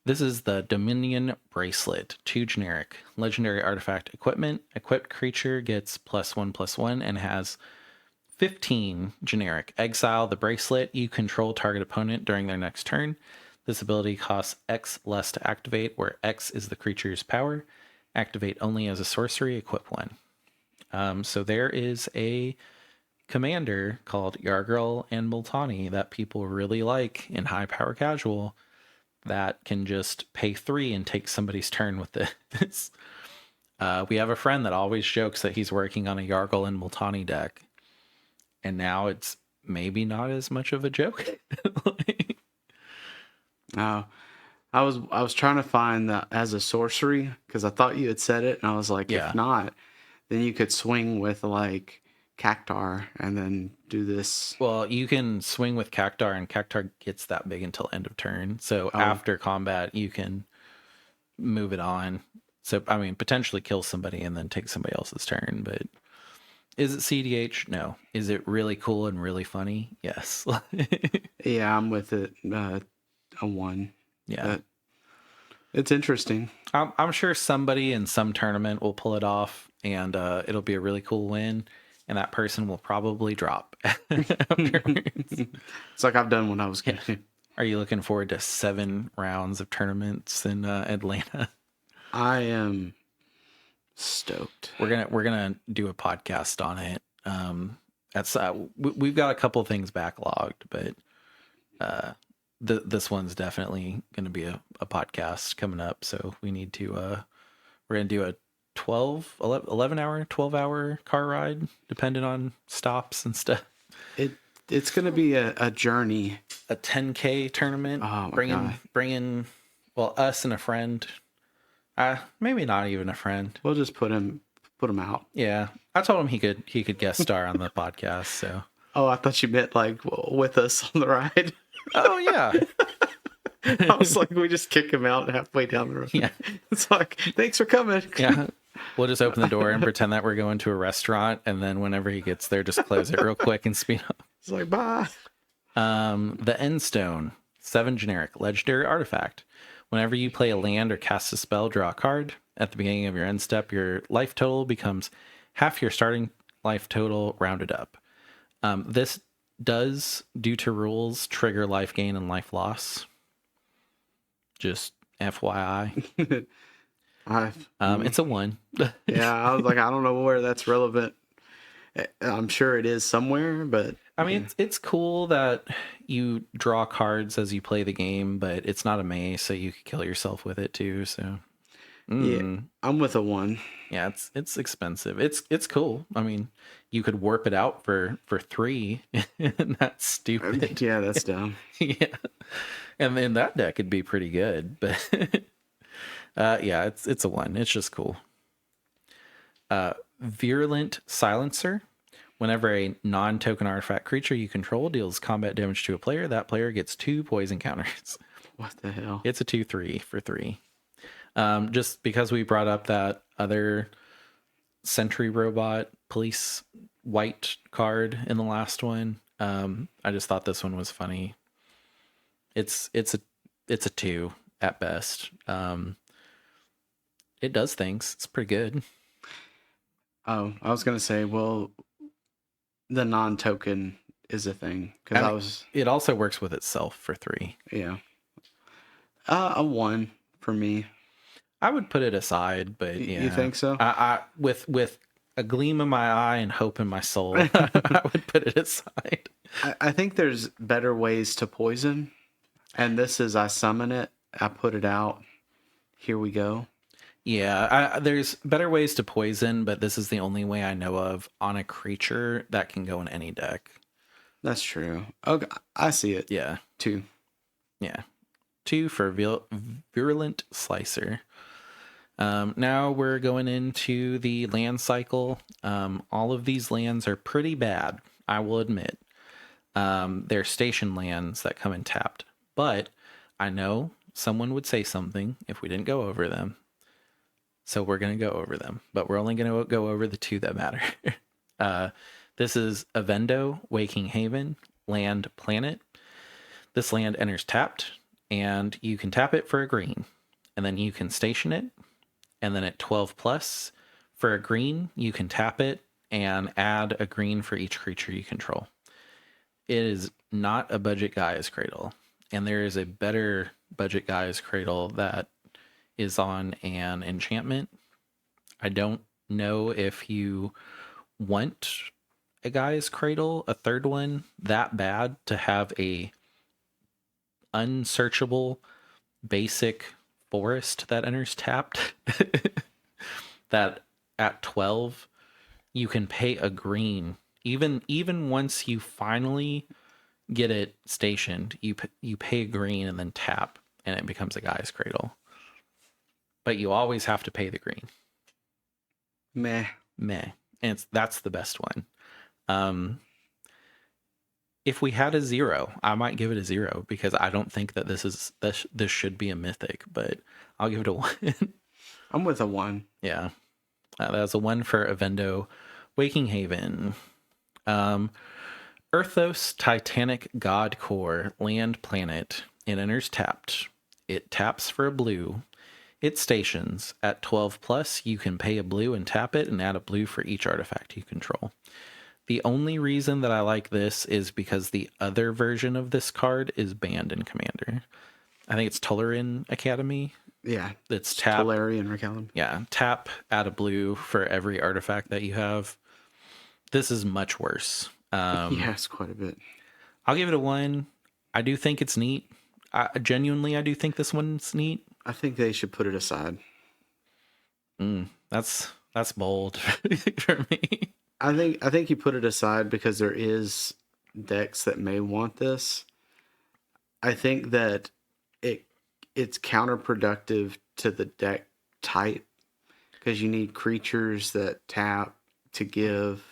This is the Dominion Bracelet, 2 generic. Legendary artifact equipment. Equipped creature gets +1/+1 and has 15 generic. Exile the bracelet. You control target opponent during their next turn. This ability costs X less to activate, where X is the creature's power. Activate only as a sorcery. Equip 1. So there is a commander called Yargirl and Multani that people really like in high power casual that can just pay 3 and take somebody's turn with this. We have a friend that always jokes that he's working on a Yargirl and Multani deck, and now it's maybe not as much of a joke.
I was trying to find that as a sorcery because I thought you had said it, and I was like,
Yeah.
if not, then you could swing with like Cactar and then do this.
Well, you can swing with Cactar, and Cactar gets that big until end of turn. So after combat, you can move it on. So, I mean, potentially kill somebody and then take somebody else's turn. But is it CDH? No. Is it really cool and really funny? Yes.
Yeah, I'm with it. A 1.
Yeah.
But it's interesting.
I'm sure somebody in some tournament will pull it off, and it'll be a really cool win, and that person will probably drop afterwards.
It's like I've done when I was
Yeah.
good.
Are you looking forward to 7 rounds of tournaments in Atlanta?
I am stoked.
We're gonna do a podcast on it. That's we've got a couple things backlogged, but this one's definitely gonna be a podcast coming up. So we need to we're gonna do a 11 hour, 12-hour car ride, depending on stops and stuff.
It's going to be a journey.
A 10K tournament.
Oh my God.
Bringing, well, us and a friend. Maybe not even a friend.
We'll just put him out.
Yeah, I told him he could guest star on the podcast. So.
Oh, I thought you meant like with us on the ride.
Oh yeah.
I was like, we just kick him out halfway down the road.
Yeah.
It's like, thanks for coming.
Yeah. We'll just open the door and pretend that we're going to a restaurant, and then whenever he gets there, just close it real quick and speed up.
It's like, bye.
The End Stone, 7 generic, legendary artifact. Whenever you play a land or cast a spell, draw a card. At the beginning of your end step, your life total becomes half your starting life total rounded up. This does, due to rules, trigger life gain and life loss. Just FYI. It's a 1.
Yeah, I was like, I don't know where that's relevant. I'm sure it is somewhere, but
I mean, it's cool that you draw cards as you play the game, but it's not a maze, so you could kill yourself with it too. So,
yeah, I'm with a 1.
Yeah, it's expensive. It's cool. I mean, you could warp it out for 3, and that's stupid.
Yeah, that's dumb.
Yeah, and then that deck could be pretty good, but yeah, it's a 1. It's just cool. Virulent Silencer. Whenever a non-token artifact creature you control deals combat damage to a player, that player gets 2 poison counters.
What the hell?
It's a 2/3 for 3. Just because we brought up that other Sentry Robot Police white card in the last one, I just thought this one was funny. It's a 2 at best. It does things. It's pretty good.
Oh, I was gonna say, well, the non-token is a thing because
It also works with itself for 3.
Yeah. A 1 for me.
I would put it aside, but yeah.
You think so?
I with a gleam in my eye and hope in my soul, I would put it aside.
I think there's better ways to poison, and this is I summon it, I put it out. Here we go.
Yeah, there's better ways to poison, but this is the only way I know of on a creature that can go in any deck.
That's true. Okay, I see it.
Yeah.
2.
Yeah. 2 for Virulent Slicer. Now we're going into the land cycle. All of these lands are pretty bad, I will admit. They're station lands that come in tapped. But I know someone would say something if we didn't go over them. So we're going to go over them, but we're only going to go over the 2 that matter. This is Avendo, Waking Haven, land planet. This land enters tapped, and you can tap it for a green, and then you can station it, and then at 12 plus, for a green, you can tap it and add a green for each creature you control. It is not a budget Gaia's Cradle, and there is a better budget Gaia's Cradle that is on an enchantment. I don't know if you want a Gaia's Cradle, a third one, that bad to have a unsearchable basic forest that enters tapped. That at 12 you can pay a green. Even once you finally get it stationed, you pay a green and then tap, and it becomes a Gaia's Cradle. But you always have to pay the green.
Meh.
And that's the best one. If we had a 0, I might give it a 0 because I don't think that this should be a mythic, but I'll give it a 1.
I'm with a 1.
Yeah. That was a 1 for Avendo Waking Haven. Earthos Titanic God Core Land Planet. It enters tapped. It taps for a blue. It stations. At 12 plus, you can pay a blue and tap it and add a blue for each artifact you control. The only reason that I like this is because the other version of this card is banned in Commander. I think it's Tolarian Academy.
Yeah.
It's tap.
Tolarian Recalum.
Yeah, tap, add a blue for every artifact that you have. This is much worse.
Yes, quite a bit.
I'll give it a 1. I do think it's neat. I do think this one's neat.
I think they should put it aside.
That's bold for me.
I think you put it aside because there is decks that may want this. I think that it's counterproductive to the deck type because you need creatures that tap to give.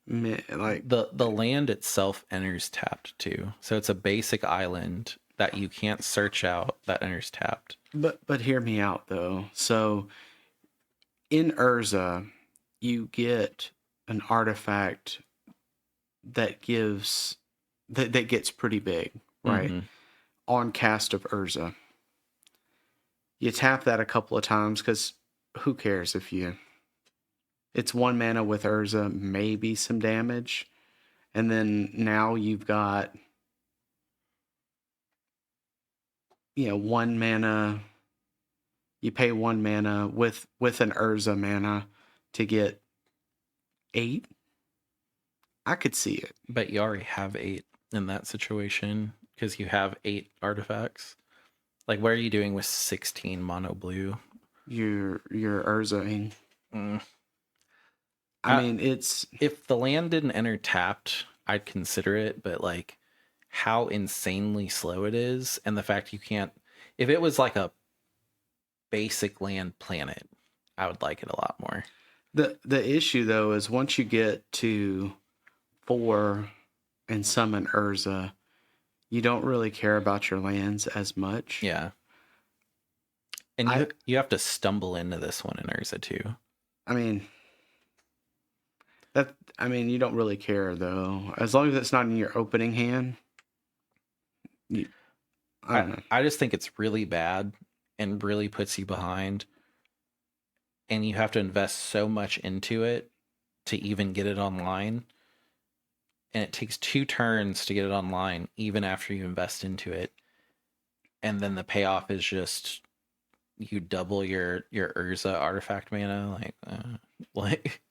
Like
the land itself enters tapped too, so it's a basic island that you can't search out that enters tapped.
But hear me out though. So in Urza, you get an artifact that gives that gets pretty big, right?
Mm-hmm.
On cast of Urza. You tap that a couple of times because who cares if you... It's 1 mana with Urza, maybe some damage. And then now you've got, 1 mana. You pay 1 mana with an Urza mana to get 8. I could see it.
But you already have 8 in that situation because you have 8 artifacts. Like, what are you doing with 16 mono blue?
You're Urzaing.
I
mean, it's...
If the land didn't enter tapped, I'd consider it, but like how insanely slow it is, and the fact you can't... If it was like a basic land planet, I would like it a lot more.
The issue, though, is once you get to 4 and summon Urza, you don't really care about your lands as much.
Yeah. And you have to stumble into this one in Urza, too.
I mean... you don't really care though. As long as it's not in your opening hand. I don't know.
I just think it's really bad and really puts you behind. And you have to invest so much into it to even get it online. And it takes 2 turns to get it online, even after you invest into it. And then the payoff is just you double your Urza artifact mana. Like.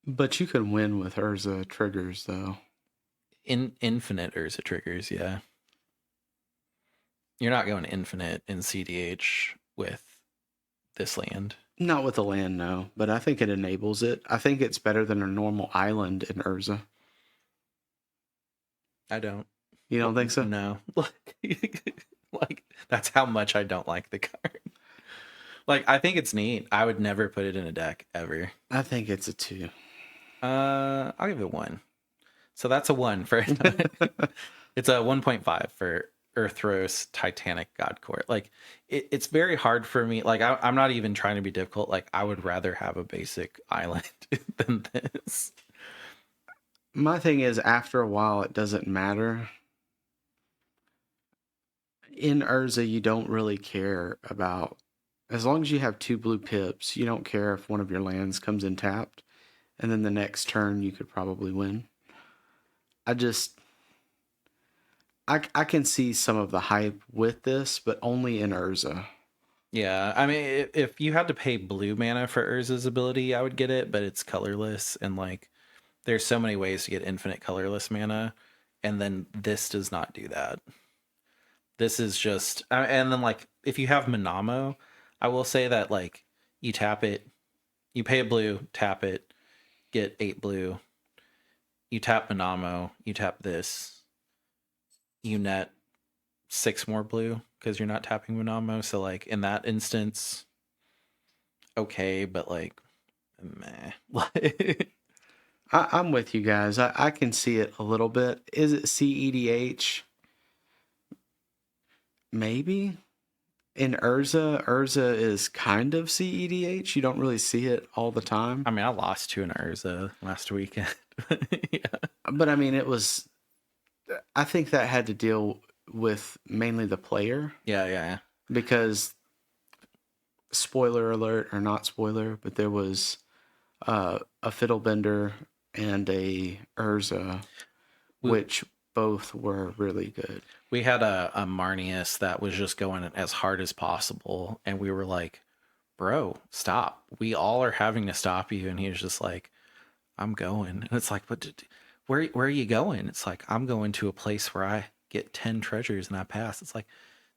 But you can win with Urza triggers, though.
Infinite Urza triggers, yeah. You're not going infinite in CDH with this land.
Not with the land, no. But I think it enables it. I think it's better than a normal island in Urza.
I don't.
You don't think so?
No. Like, that's how much I don't like the card. Like, I think it's neat. I would never put it in a deck, ever.
I think it's a 2.
I'll give it 1. So that's a 1 for... It's a 1.5 for Earthros Titanic God Court. Like, it's very hard for me. Like, I'm not even trying to be difficult. Like, I would rather have a basic island than this.
My thing is, after a while, it doesn't matter. In Urza, you don't really care about... As long as you have 2 blue pips, you don't care if one of your lands comes in tapped. And then the next turn, you could probably win. I can see some of the hype with this, but only in Urza.
Yeah, I mean, if you had to pay blue mana for Urza's ability, I would get it, but it's colorless, and like, there's so many ways to get infinite colorless mana, and then this does not do that. This is just, and then like, if you have Manamo, I will say that like, you tap it, you pay a blue, tap it, get 8 blue, you tap Manamo, you tap this, you net 6 more blue because you're not tapping Manamo. So like in that instance, okay, but like, meh.
I'm with you guys. I can see it a little bit. Is it CEDH? Maybe. In Urza is kind of CEDH. You don't really see it all the time.
I mean, I lost to an Urza last weekend. Yeah.
But I mean, I think that had to deal with mainly the player
Yeah.
because, spoiler alert or not spoiler, but there was a Fiddlebender and a Urza,
We,
which both were really good.
we had a Marnius that was just going as hard as possible, and we were like, bro, stop. We all are having to stop you. And he was just like, I'm going. And it's like, but where are you going? It's like, I'm going to a place where I get 10 treasures and I pass. It's like,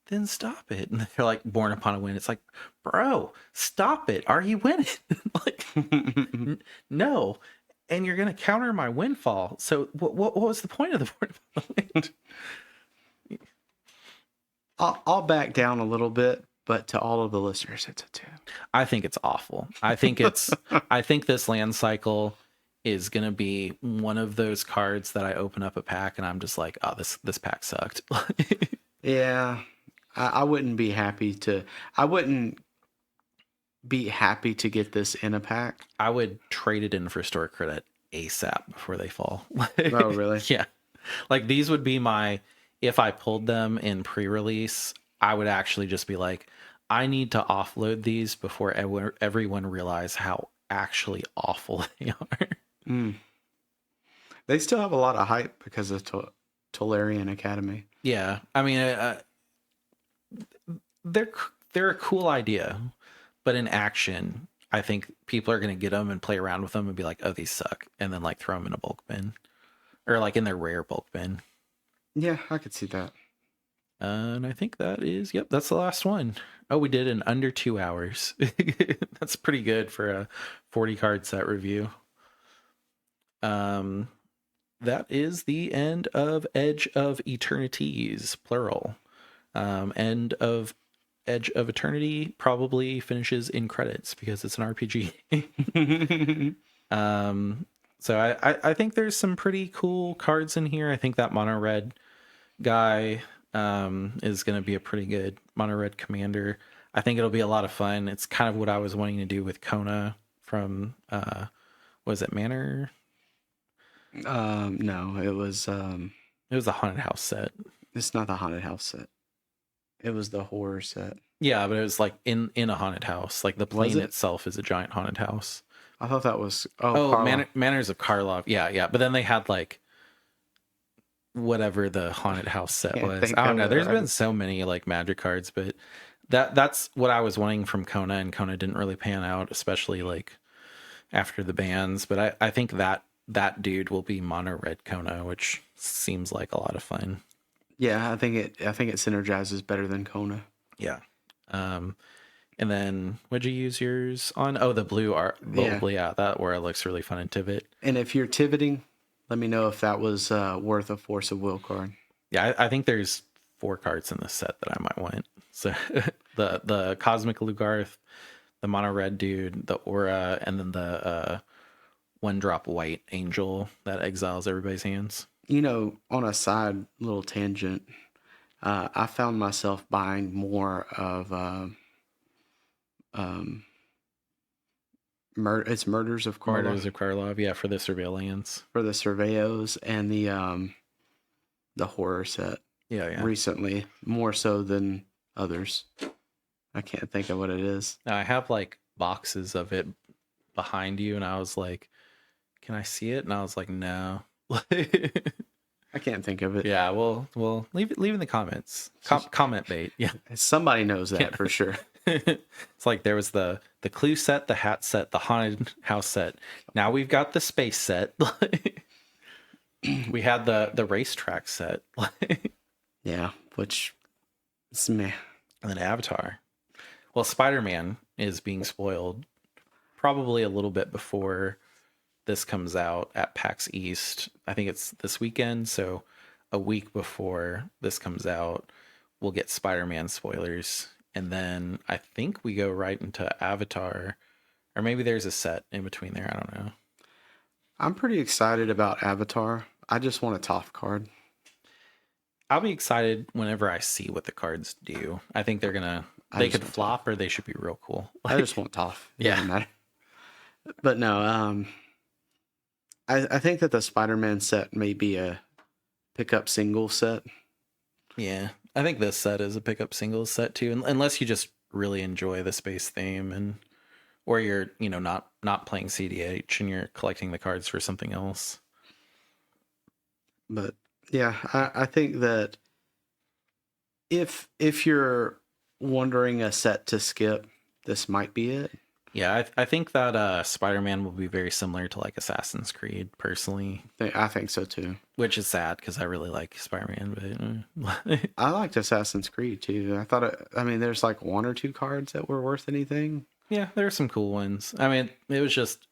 then stop it. And they're like, born upon a win. It's like, bro, stop it. Are you winning? Like, no. And you're going to counter my windfall. So what was the point of the born upon a win?
I'll back down a little bit, but to all of the listeners, it's a 2.
I think it's awful. I think this land cycle is gonna be one of those cards that I open up a pack and I'm just like, oh, this pack sucked.
Yeah, I wouldn't be happy to. I wouldn't be happy to get this in a pack.
I would trade it in for store credit ASAP before they fall.
Oh, really?
Yeah. Like these would be if I pulled them in pre-release, I would actually just be like, I need to offload these before everyone realize how actually awful they are.
Mm. They still have a lot of hype because of Tolarian Academy.
Yeah. I mean, they're a cool idea, but in action, I think people are going to get them and play around with them and be like, oh, these suck. And then like throw them in a bulk bin or like in their rare bulk bin.
Yeah, I could see that.
And I think that's the last one. Oh, we did in under 2 hours. That's pretty good for a 40 card set review. That is the end of Edge of Eternities, plural. End of Edge of Eternity probably finishes in credits because it's an RPG. So I think there's some pretty cool cards in here. I think that mono red guy is going to be a pretty good mono red commander. I think it'll be a lot of fun. It's kind of what I was wanting to do with Kona from was it Manor?
No, it was
the haunted house set.
It's not the haunted house set. It was the horror set.
Yeah, but it was like in a haunted house. Like the plane itself is a giant haunted house.
I thought that was
Manners of Karlov. Yeah. But then they had like whatever the haunted house set was. I don't know. There's been so many like Magic cards, but that's what I was wanting from Kona, and Kona didn't really pan out, especially like after the bans. But I think that dude will be mono red Kona, which seems like a lot of fun.
Yeah, I think it synergizes better than Kona.
Yeah. And then what'd you use yours on? Oh, the blue art. Yeah, that aura looks really fun in Tivit.
And if you're Tiviting, let me know if that was worth a Force of Will card.
Yeah, I think there's 4 cards in this set that I might want. So the Cosmic Lugarth, the mono red dude, the aura, and then the 1-drop white angel that exiles everybody's hands.
You know, on a side little tangent, I found myself buying more of Murders of Karlov.
Murders of Karlov, yeah, for the surveillance.
For the Surveillos and the horror set.
Yeah.
Recently, more so than others. I can't think of what it is.
I have like boxes of it behind you, and I was like, can I see it? And I was like, no.
I can't think of it.
Yeah, well, leave it in the comments. Comment bait. Yeah,
somebody knows that for sure.
It's like there was the clue set, the hat set, the haunted house set. Now we've got the space set. We had the racetrack set.
Yeah, which is meh.
And then Avatar. Well, Spider-Man is being spoiled probably a little bit before this comes out at PAX East. I think it's this weekend, so a week before this comes out, we'll get Spider-Man spoilers. And then I think we go right into Avatar, or maybe there's a set in between there. I don't know.
I'm pretty excited about Avatar. I just want a Toph card.
I'll be excited whenever I see what the cards do. I think they're going to They could flop or they should be real cool.
I just want Toph. It
Yeah.
doesn't matter. But no, I think that the Spider-Man set may be a pickup single set.
Yeah, I think this set is a pickup singles set too, unless you just really enjoy the space theme or you're not playing CDH and you're collecting the cards for something else.
But yeah, I think that if you're wondering a set to skip, this might be it.
Yeah, I think that Spider-Man will be very similar to like Assassin's Creed, personally.
I think so too.
Which is sad because I really like Spider-Man, but
I liked Assassin's Creed too. I mean, there's like one or two cards that were worth anything.
Yeah, there are some cool ones. I mean, it was just,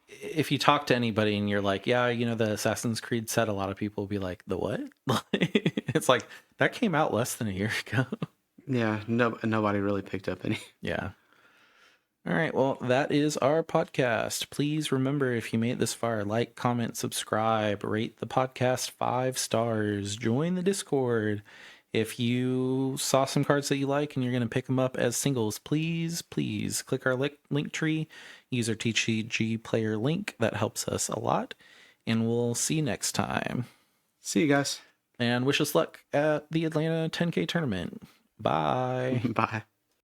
if you talk to anybody and you're like, yeah, the Assassin's Creed set, a lot of people will be like, the what? It's like, that came out less than a year ago.
Yeah, nobody really picked up any.
Yeah. All right, well, that is our podcast. Please remember, if you made it this far, like, comment, subscribe, rate the podcast 5 stars, join the Discord. If you saw some cards that you like and you're going to pick them up as singles, please click our link tree, use our TCG player link. That helps us a lot. And we'll see you next time.
See you guys.
And wish us luck at the Atlanta 10K tournament. Bye.
Bye.